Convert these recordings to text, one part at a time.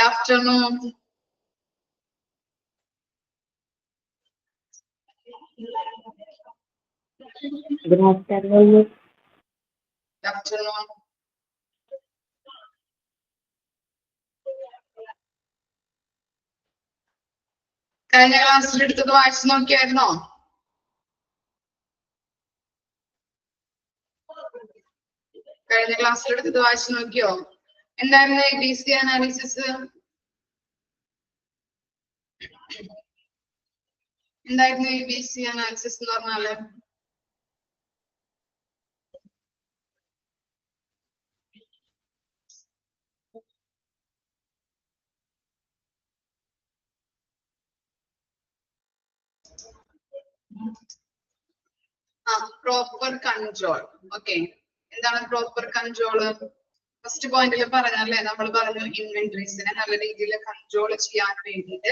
afternoon. Good afternoon. Good afternoon. കഴിഞ്ഞ ക്ലാസ്സിൽ എടുത്തത് വായിച്ചു നോക്കിയായിരുന്നോ? കഴിഞ്ഞ ക്ലാസ്സിൽ എടുത്തത് വായിച്ചു നോക്കിയോ? എന്തായിരുന്നു ABC അനാലിസിസ്? എന്തായിരുന്നു ABC അനാലിസിസ് എന്ന് പറഞ്ഞാല്? Proper control. ഓക്കെ, എന്താണ് പ്രോപ്പർ കൺട്രോള്? ഫസ്റ്റ് പോയിന്റിൽ പറഞ്ഞല്ലേ, നമ്മൾ പറഞ്ഞു ഇൻവെന്ററീസിനെ നല്ല രീതിയിൽ കൺട്രോൾ ചെയ്യാൻ വേണ്ടിയിട്ട്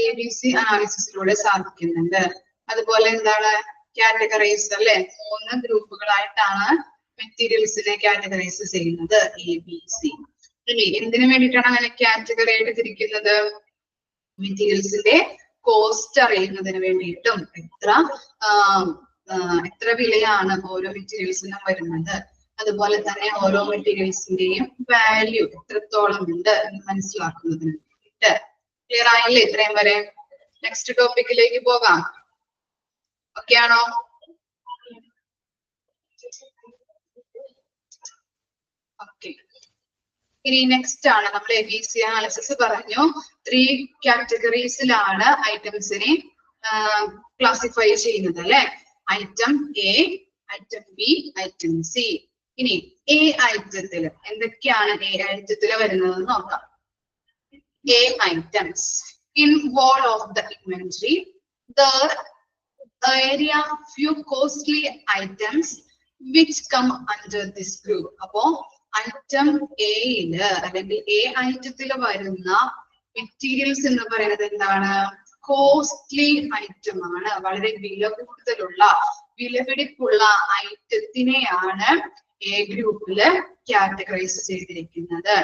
ABC അനാലിസിസിലൂടെ സാധിക്കുന്നുണ്ട്. അതുപോലെ എന്താണ് കാറ്റഗറൈസ് അല്ലെ, 3 ഗ്രൂപ്പുകളായിട്ടാണ് മെറ്റീരിയൽസിനെ കാറ്റഗറൈസ് ചെയ്യുന്നത് ABC. ഇനി എന്തിനു വേണ്ടിയിട്ടാണ് അങ്ങനെ കാറ്റഗറി ആയിട്ട് തിരിക്കുന്നത്? മെറ്റീരിയൽസിന്റെ കോസ്റ്റ് അറിയുന്നതിന് വേണ്ടിയിട്ടും എത്ര വിലയാണ് ഓരോ മെറ്റീരിയൽസിനും വരുന്നത്, അതുപോലെ തന്നെ ഓരോ മെറ്റീരിയൽസിന്റെയും വാല്യൂ എത്രത്തോളം ഉണ്ട് എന്ന് മനസ്സിലാക്കുന്നതിന് വേണ്ടിയിട്ട്. ക്ലിയർ ആയില്ലേ ഇത്രയും വരെ? നെക്സ്റ്റ് ടോപ്പിക്കിലേക്ക് പോകാം. ഓക്കെ ആണോ? ഓക്കെ, ഇനി നെക്സ്റ്റ് ആണ് നമ്മൾ ABC അനാലിസിസ് പറഞ്ഞു. 3 കാറ്റഗറീസിലാണ് ഐറ്റംസിനെ ക്ലാസിഫൈ ചെയ്യുന്നത് അല്ലെ. Item A, item B, item C. ഇനി A ഐറ്റത്തില് എന്തൊക്കെയാണ് A ഐറ്റത്തില് വരുന്നത് നോക്കാം. A items. In wall of the inventory, there area few costly items which come under this group. അപ്പോ ഐറ്റം എയില് അല്ലെങ്കിൽ A ഐറ്റത്തില് വരുന്ന മെറ്റീരിയൽസ് എന്ന് പറയുന്നത് എന്താണ്? കോസ്റ്റ്ലി ഐറ്റം ആണ്. വളരെ വില കൂടുതലുള്ള വിലപിടിപ്പുള്ള ഐറ്റത്തിനെയാണ് A ഗ്രൂപ്പില് കാറ്റഗറൈസ് ചെയ്തിരിക്കുന്നത്.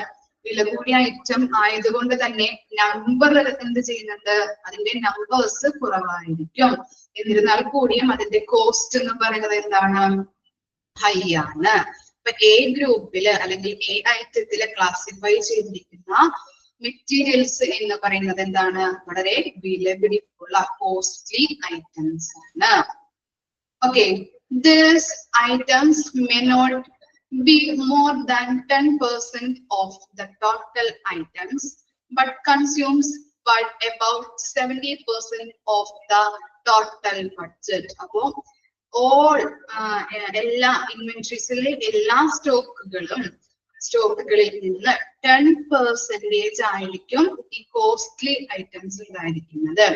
വില കൂടിയ ഐറ്റം ആയതുകൊണ്ട് തന്നെ നമ്പർ എന്ത് ചെയ്യുന്നുണ്ട്? അതിന്റെ നമ്പേഴ്സ് കുറവായിരിക്കും. എന്നിരുന്നാൽ കൂടിയും അതിന്റെ കോസ്റ്റ് എന്ന് പറയുന്നത് എന്താണ്? ഹൈ ആണ്. അപ്പൊ A ഗ്രൂപ്പില് അല്ലെങ്കിൽ A ഐറ്റത്തില് ക്ലാസിഫൈ ചെയ്തിരിക്കുന്ന മെറ്റീരിയൽസ് എന്ന് പറയുന്നത് എന്താണ്? വളരെ വിലപിടിപ്പുള്ള കോസ്റ്റ്ലി ഐറ്റംസ് ആണ്. Okay, these items may not be more than 10% of the total items, but consumes but about 70% of the total budget. അപ്പോ എല്ലാ ഇൻവെന്ററീസിലെ എല്ലാ സ്റ്റോക്കുകളിൽ നിന്ന് 10% ആയിരിക്കും ഈ കോസ്റ്റ്ലി ഐറ്റംസ് ഉണ്ടായിരിക്കുന്നത്.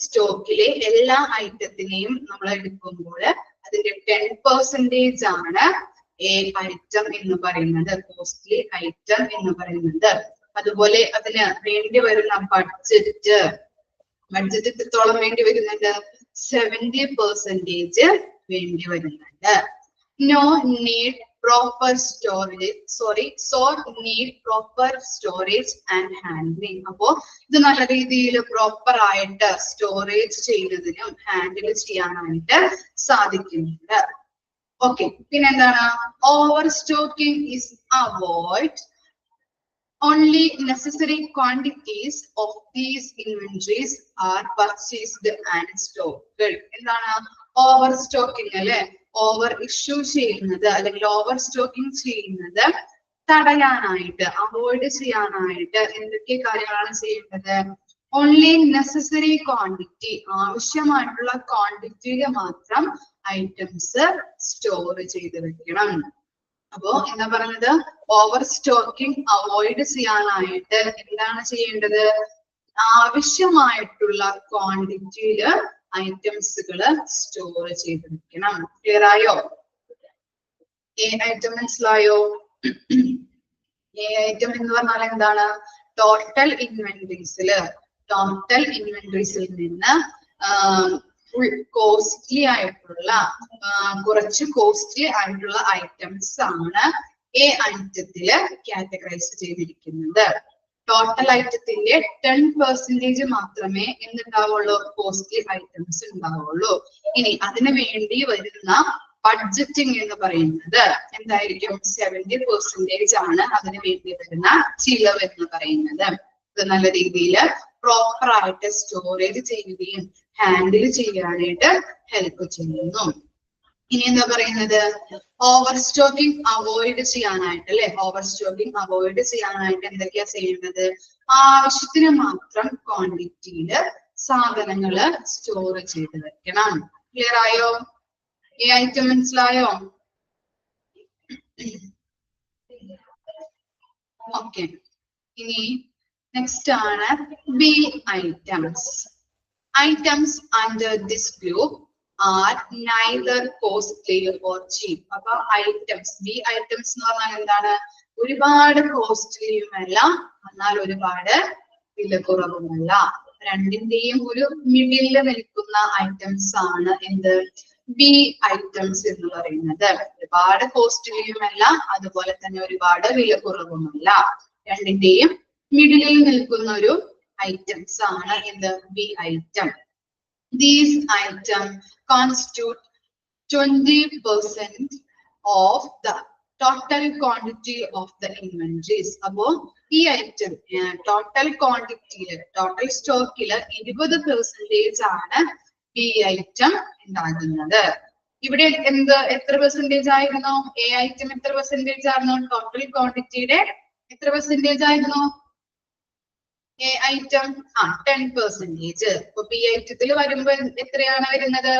സ്റ്റോക്കിലെ എല്ലാ ഐറ്റത്തിനെയും നമ്മൾ എടുക്കുമ്പോൾ അതിന്റെ 10% ആണ് A ഐറ്റം എന്ന് പറയുന്നത്, കോസ്റ്റ്ലി ഐറ്റം എന്ന് പറയുന്നത്. അതുപോലെ അതിന് വേണ്ടി വരുന്ന ബഡ്ജറ്റ് എത്രത്തോളം വേണ്ടി വരുന്നുണ്ട്? 70% വേണ്ടി വരുന്നുണ്ട്. No need proper storage and handling. അപ്പോ ഇത് നല്ല രീതിയിൽ പ്രോപ്പർ ആയിട്ട് സ്റ്റോറേജ് ചെയ്യുന്നതിനും ഹാൻഡിൽ ചെയ്യാനായിട്ട് സാധിക്കുന്നുണ്ട്. ഓക്കെ, പിന്നെന്താണ്? Over stocking is avoid. Only necessary quantities of these inventories are purchased and stocked. എന്താണ് ഓവർ സ്റ്റോക്കിംഗ് അല്ലെ? ഓവർ ഇഷ്യൂ ചെയ്യുന്നത് അല്ലെങ്കിൽ ഓവർ സ്റ്റോക്കിംഗ് ചെയ്യുന്നത് തടയാനായിട്ട്, അവോയ്ഡ് ചെയ്യാനായിട്ട് എന്തൊക്കെ കാര്യങ്ങളാണ് ചെയ്യേണ്ടത്? ഓൺലി നെസസറി ക്വാണ്ടിറ്റി, ആവശ്യമായിട്ടുള്ള ക്വാണ്ടിറ്റിയിൽ മാത്രം ഐറ്റംസ് സ്റ്റോർ ചെയ്ത് വെക്കണം. അപ്പോ എന്താ പറഞ്ഞത്? ഓവർ സ്റ്റോക്കിംഗ് അവോയ്ഡ് ചെയ്യാനായിട്ട് എന്താണ് ചെയ്യേണ്ടത്? ആവശ്യമായിട്ടുള്ള ക്വാണ്ടിറ്റിയില് ഐറ്റംസുകള് സ്റ്റോർ ചെയ്ത് വെക്കണം. ക്ലിയർ ആയോ? A ഐറ്റം മനസ്സിലായോ? A ഐറ്റം എന്ന് പറഞ്ഞാൽ എന്താണ്? ടോട്ടൽ ഇൻവെന്ററീസിൽ നിന്ന് കോസ്റ്റ്ലി ആയിട്ടുള്ള കുറച്ച് കോസ്റ്റ്ലി ആയിട്ടുള്ള ഐറ്റംസ് ആണ് A ഐറ്റത്തില് കാറ്റഗറൈസ് ചെയ്തിരിക്കുന്നത്. ടോട്ടൽ ഐറ്റത്തിന്റെ 10% മാത്രമേ എന്തുണ്ടാവുള്ളൂ, കോസ്റ്റ്ലി ഐറ്റംസ് ഉണ്ടാവുള്ളൂ. ഇനി അതിനു വേണ്ടി വരുന്ന ബഡ്ജറ്റിംഗ് എന്ന് പറയുന്നത് എന്തായിരിക്കും, 70% ആണ് അതിന് വേണ്ടി വരുന്ന ചിലവ് എന്ന് പറയുന്നത്. ഇത് നല്ല രീതിയിൽ പ്രോപ്പർ ആയിട്ട് സ്റ്റോറേജ് ചെയ്യുകയും ഹാൻഡിൽ ചെയ്യാനായിട്ട് ഹെൽപ്പ് ചെയ്യുന്നു. ഇനി എന്താ പറയുന്നത്, ഓവർ സ്റ്റോക്കിംഗ് അവോയ്ഡ് ചെയ്യാനായിട്ട് അല്ലെ, ഓവർ സ്റ്റോക്കിംഗ് അവോയ്ഡ് ചെയ്യാനായിട്ട് എന്തൊക്കെയാ ചെയ്യേണ്ടത്, ആവശ്യത്തിന് മാത്രം ക്വാണ്ടിറ്റിയില് സാധനങ്ങള് സ്റ്റോർ ചെയ്ത് വെക്കണം. ക്ലിയർ ആയോ? ഈ ഐറ്റം മനസ്സിലായോ? ഓക്കെ. ഇനി നെക്സ്റ്റ് ആണ് B items. Items under this group are neither costly or cheap. അപ്പൊ ഐറ്റംസ്, ബി ഐറ്റംസ് എന്ന് പറഞ്ഞാൽ എന്താണ്, ഒരുപാട് കോസ്റ്റ്ലിയുമല്ല എന്നാൽ ഒരുപാട് വില കുറവുമല്ല, രണ്ടിന്റെയും ഒരു മിഡിലില് നിൽക്കുന്ന ഐറ്റംസ് ആണ് എന്ത്, ബി ഐറ്റംസ് എന്ന് പറയുന്നത്. ഒരുപാട് കോസ്റ്റ്ലിയുമല്ല അതുപോലെ തന്നെ ഒരുപാട് വില കുറവുമല്ല, രണ്ടിന്റെയും മിഡിലിൽ നിൽക്കുന്ന ഒരു ഐറ്റംസ് ആണ് എന്ത്, B item. These items constitute 20% of the total quantity of the inventories. അപ്പോ ഈ ഐറ്റം ടോട്ടൽ ക്വാണ്ടിറ്റിയില്, ടോട്ടൽ സ്റ്റോക്കില് 20% ആണ് ബി ഐറ്റം ഉണ്ടാകുന്നത്. ഇവിടെ എത്ര പെർസെന്റേജ് ആയിരുന്നു, എ ഐറ്റം എത്ര പെർസെന്റേജ് ആയിരുന്നു, ടോട്ടൽ ക്വാണ്ടിറ്റിയുടെ എത്ര പെർസെന്റേജ് ആയിരുന്നു, എ ഐറ്റം 10%. അപ്പൊ ബി ഐറ്റത്തിൽ വരുമ്പോ എത്രയാണ് വരുന്നത്,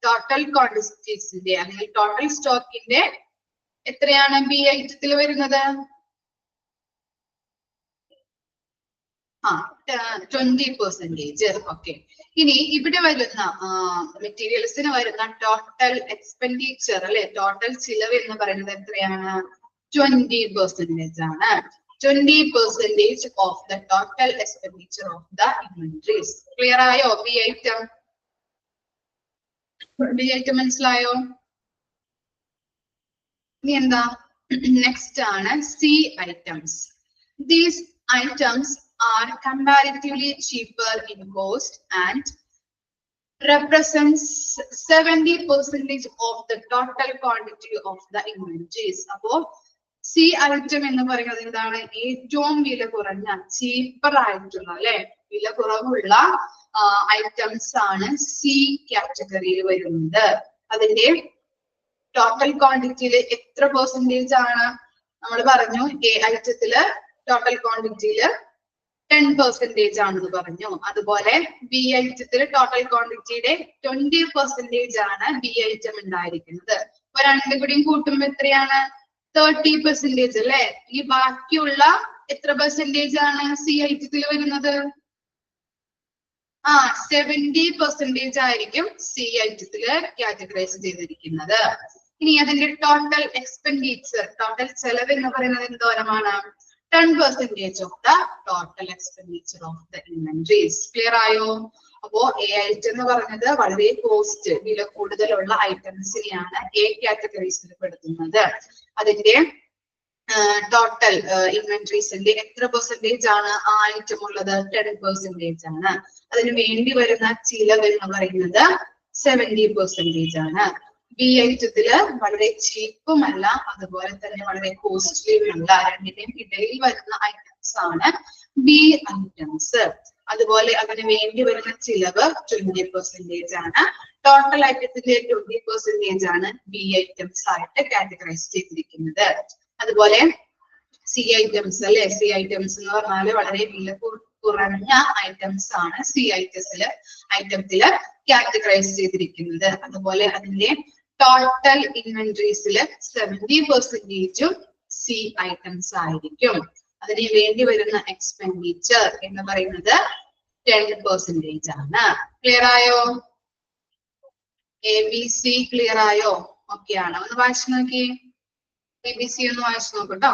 ടോട്ടൽ ക്വാണ്ടിറ്റീസിന്റെ അല്ലെങ്കിൽ ടോട്ടൽ സ്റ്റോക്കിന്റെ എത്രയാണ് ബി ഐറ്റത്തിൽ വരുന്നത്, 20%. ഓക്കെ. ഇനി ഇവിടെ വരുന്ന മെറ്റീരിയൽസിന് വരുന്ന ടോട്ടൽ എക്സ്പെൻഡിച്ചർ അല്ലെ, ടോട്ടൽ ചിലവ് എന്ന് പറയുന്നത് എത്രയാണ്, 20% ആണ്. 20% of the total expenditure of the inventories. Clear ആയോ ബി ഐറ്റം? ബി ഐറ്റം മനസ്സിലായോ? ഇനി എന്താ, നെക്സ്റ്റ് ആണ് C items. These items are comparatively cheaper in cost and represents 70% of the total quantity of the inventories. അപ്പോ C item എന്ന് പറയുന്നത് എന്താണ്, ഏറ്റവും വില കുറഞ്ഞ, ചീപ്പർ ആയിട്ടുള്ള അല്ലെ, വില കുറവുള്ള ഐറ്റംസ് ആണ് സി കാറ്റഗറിയിൽ വരുന്നത്. അതിന്റെ ടോട്ടൽ ക്വാണ്ടിറ്റിയിൽ എത്ര പെർസെന്റേജ് ആണ്, നമ്മൾ പറഞ്ഞു എ ഐറ്റത്തില് ടോട്ടൽ ക്വാണ്ടിറ്റിയില് 10% ആണെന്ന് പറഞ്ഞു. അതുപോലെ ബി ഐറ്റത്തില് ടോട്ടൽ ക്വാണ്ടിറ്റിയുടെ 20% ആണ് ബി ഐറ്റം ഉണ്ടായിരിക്കുന്നത്. അപ്പൊ രണ്ടും കൂടിയും കൂട്ടുമ്പോ എത്രയാണ്, 30% അല്ലെ. ഈ ബാക്കിയുള്ള എത്ര പെർസെന്റേജ് ആണ് സി ഐറ്റത്തിൽ വരുന്നത്, 70% ആയിരിക്കും സി ഐറ്റത്തില് കാറ്റഗറൈസ് ചെയ്തിരിക്കുന്നത്. ഇനി അതിന്റെ ടോട്ടൽ എക്സ്പെൻഡിച്ചർ, ടോട്ടൽ ചെലവ് എന്ന് പറയുന്നത് എന്തോരമാണ്, 10% of the total expenditure of the inventories. Clear ആയോ? അപ്പോ എ ഐറ്റം എന്ന് പറയുന്നത് വളരെ കോസ്റ്റ്, വില കൂടുതലുള്ള ഐറ്റംസിനെയാണ് എ കാറ്റഗറീസിൽ പെടുത്തുന്നത്. അതിന്റെ ടോട്ടൽ ഇൻവെന്ററീസിന്റെ എത്ര പെർസെന്റേജ് ആണ് ആ ഐറ്റം ഉള്ളത്, 10% ആണ്. അതിന് വേണ്ടി വരുന്ന ചിലവ് എന്ന് പറയുന്നത് 70% ആണ്. ബി ഐറ്റത്തില് വളരെ ചീപ്പുമല്ല അതുപോലെ തന്നെ വളരെ കോസ്റ്റ്ലിയുമല്ല, രണ്ടിന്റെയും ഇടയിൽ വരുന്ന ഐറ്റംസ് ആണ് ബി ഐറ്റംസ്. അതുപോലെ അതിന് വേണ്ടി വരുന്ന ചിലവ് 20% ആണ്. ടോട്ടൽ ഐറ്റത്തിന്റെ 20% ആണ് ബി ഐറ്റംസ് ആയിട്ട് കാറ്റഗറൈസ് ചെയ്തിരിക്കുന്നത്. അതുപോലെ സി ഐറ്റംസ് അല്ലെ, സി ഐറ്റംസ് എന്ന് പറഞ്ഞാല് വളരെ വില കുറഞ്ഞ ഐറ്റംസ് ആണ് സി ഐറ്റത്തില് കാറ്റഗറൈസ് ചെയ്തിരിക്കുന്നത്. അതുപോലെ അതിന്റെ ടോട്ടൽ ഇൻവെന്ററീസില് 70% സി ഐറ്റംസ് ആയിരിക്കും. അതിന് വേണ്ടി വരുന്ന എക്സ്പെൻഡിച്ചർ എന്ന് പറയുന്നത് 10% ആണ്. ക്ലിയർ ആയോ? എ ബി സി ക്ലിയർ ആയോ? ഓക്കെ ആണ്. ഒന്ന് വായിച്ചു നോക്കി, എ ബി സി ഒന്ന് വായിച്ചു നോക്കട്ടോ.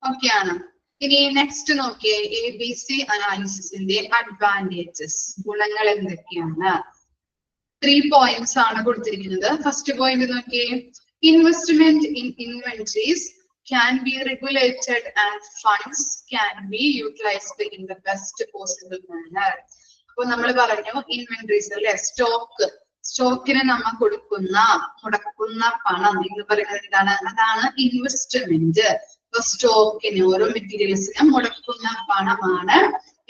ഓക്കെ ആണ്. ഇനി നെക്സ്റ്റ് നോക്കിയേ, ABC അനാലിസിസിന്റെ അഡ്വാൻറ്റേജസ്, ഗുണങ്ങൾ എന്തൊക്കെയാണ്? 3 പോയിന്റ്സ് ആണ് കൊടുത്തിരിക്കുന്നത്. ഫസ്റ്റ് പോയിന്റ് നോക്കിയേ, investment in inventories can be regulated and funds can be utilized in the best possible manner. അപ്പോൾ നമ്മൾ പറഞ്ഞു ഇൻവെന്ററീസ് അല്ലെ, സ്റ്റോക്കിന് നമ്മൾ മുടക്കുന്ന പണം എന്ന് പറയുന്നത് എന്താണ്? അതാണ് ഇൻവെസ്റ്റ്മെന്റ്. ഇപ്പൊ സ്റ്റോക്കിന്, ഓരോ മെറ്റീരിയൽസിനും മുടക്കുന്ന പണമാണ്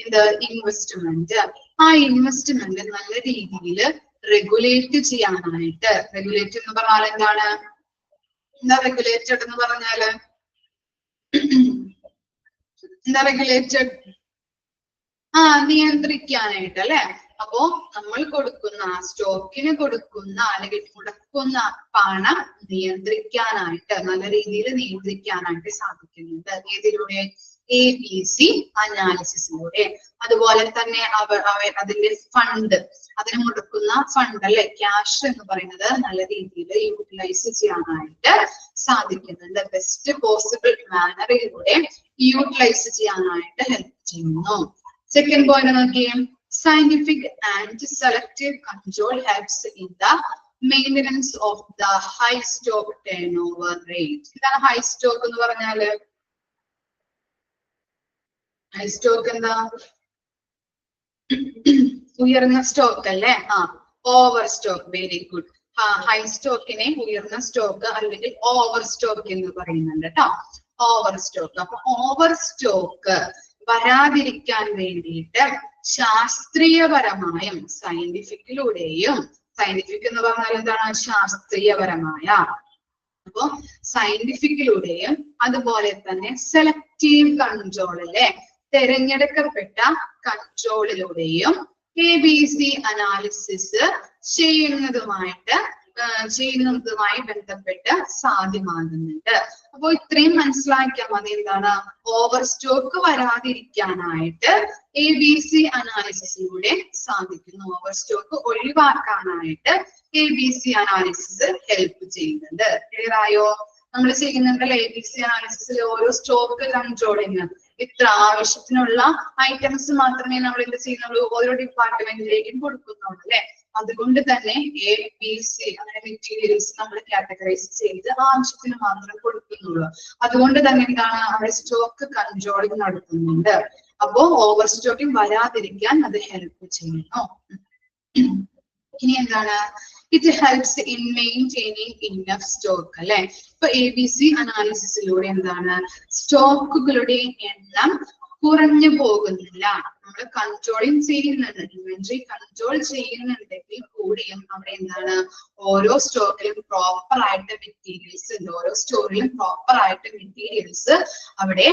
ഇത് ഇൻവെസ്റ്റ്മെന്റ്. ആ ഇൻവെസ്റ്റ്മെന്റ് നല്ല രീതിയിൽ റെഗുലേറ്റ് ചെയ്യാനായിട്ട്, റെഗുലേറ്റ് എന്ന് പറഞ്ഞാൽ എന്താണ്? എന്താ റെഗുലേറ്റഡ് എന്ന് പറഞ്ഞാല്? എന്താ റെഗുലേറ്റഡ്? നിയന്ത്രിക്കാനായിട്ട് അല്ലെ. അപ്പോ നമ്മൾ കൊടുക്കുന്ന സ്റ്റോക്കിന് കൊടുക്കുന്ന അല്ലെങ്കിൽ മുടക്കുന്ന പണം നിയന്ത്രിക്കാനായിട്ട്, നല്ല രീതിയിൽ നിയന്ത്രിക്കാനായിട്ട് സാധിക്കുന്നുണ്ട്. ഏതിലൂടെ? ABC അനാലിസിസിലൂടെ. അതുപോലെ തന്നെ അതിന്റെ ഫണ്ട്, അതിന് മുടക്കുന്ന ഫണ്ട് അല്ലെ, ക്യാഷ് എന്ന് പറയുന്നത് നല്ല രീതിയിൽ യൂട്ടിലൈസ് ചെയ്യാനായിട്ട് സാധിക്കുന്നുണ്ട്. ബെസ്റ്റ് പോസിബിൾ മാനറിലൂടെ യൂട്ടിലൈസ് ചെയ്യാനായിട്ട് ഹെൽപ്പ് ചെയ്യുന്നു. സെക്കൻഡ് പോയിന്റ് നോക്കിയേ, scientific and selective control helps in the maintenance of the high stock turnover rate. എന്താണ് ഹൈ സ്റ്റോക്ക് എന്ന് പറഞ്ഞാല്? ഹൈ സ്റ്റോക്ക് എന്താ? ഉയർന്ന സ്റ്റോക്ക് അല്ലേ? Over stock. Very good. High സ്റ്റോക്കിനെ ഉയർന്ന സ്റ്റോക്ക് അല്ലെങ്കിൽ ഓവർ സ്റ്റോക്ക് എന്ന് പറയുന്നുണ്ട് കേട്ടോ. Over stock. അപ്പൊ ഓവർ സ്റ്റോക്ക് വരാതിരിക്കാൻ വേണ്ടിയിട്ട് ശാസ്ത്രീയപരമായും സയന്റിഫിക്കിലൂടെയും, സയന്റിഫിക് എന്ന് പറഞ്ഞാൽ എന്താണ്? ശാസ്ത്രീയപരമായ. അപ്പൊ സയന്റിഫിക്കിലൂടെയും അതുപോലെ തന്നെ സെലക്റ്റീവ് കൺട്രോൾ അല്ലെ, തെരഞ്ഞെടുക്കപ്പെട്ട കൺട്രോളിലൂടെയും ABC അനാലിസിസ് ചെയ്യുന്നതുമായി ബന്ധപ്പെട്ട് സാധ്യമാകുന്നുണ്ട്. അപ്പൊ ഇത്രയും മനസ്സിലാക്കിയാൽ മതി. എന്താണ്? ഓവർ സ്റ്റോക്ക് വരാതിരിക്കാനായിട്ട് ABC അനാലിസിസിലൂടെ സാധിക്കുന്നു. ഓവർ സ്റ്റോക്ക് ഒഴിവാക്കാനായിട്ട് ABC അനാലിസിസ് ഹെൽപ്പ് ചെയ്യുന്നുണ്ട്. ക്ലിയർ ആയോ? നമ്മൾ ചെയ്യുന്നുണ്ടല്ലോ ABC അനാലിസിസിൽ ഓരോ സ്റ്റോക്ക് കൺട്രോളിങ്. ഇത്ര ആവശ്യത്തിനുള്ള ഐറ്റംസ് മാത്രമേ നമ്മൾ എന്ത് ചെയ്യുന്നുള്ളൂ? ഓരോ ഡിപ്പാർട്ട്മെന്റിലേക്കും കൊടുക്കുന്നുള്ളൂ അല്ലെ. അതുകൊണ്ട് തന്നെ ABC അങ്ങനെ മെറ്റീരിയൽസ് നമ്മൾ കാറ്റഗറൈസ് ചെയ്ത് ആവശ്യത്തിന് മാത്രം കൊടുക്കുന്നുള്ളൂ. അതുകൊണ്ട് തന്നെ എന്താണ്? അവിടെ സ്റ്റോക്ക് കൺട്രോളിങ് നടത്തുന്നുണ്ട്. അപ്പോ ഓവർ സ്റ്റോക്കിംഗ് വരാതിരിക്കാൻ അത് ഹെൽപ്പ് ചെയ്യുന്നു. ഇനി എന്താണ്? It helps in maintaining enough stock അല്ലെ. ഇപ്പൊ ABC അനാലിസിസിലൂടെ എന്താണ്? സ്റ്റോക്കുകളുടെ എണ്ണം കുറഞ്ഞു പോകുന്നില്ല. നമ്മൾ കൺട്രോളിങ് ചെയ്യുന്നുണ്ട്, ഇൻവെന്ററി കൺട്രോൾ ചെയ്യുന്നുണ്ടെങ്കിൽ കൂടിയും അവിടെ എന്താണ്? ഓരോ സ്റ്റോക്കിലും പ്രോപ്പർ ആയിട്ട് മെറ്റീരിയൽസ് ഉണ്ട്. ഓരോ സ്റ്റോറിലും പ്രോപ്പർ ആയിട്ട് മെറ്റീരിയൽസ് അവിടെ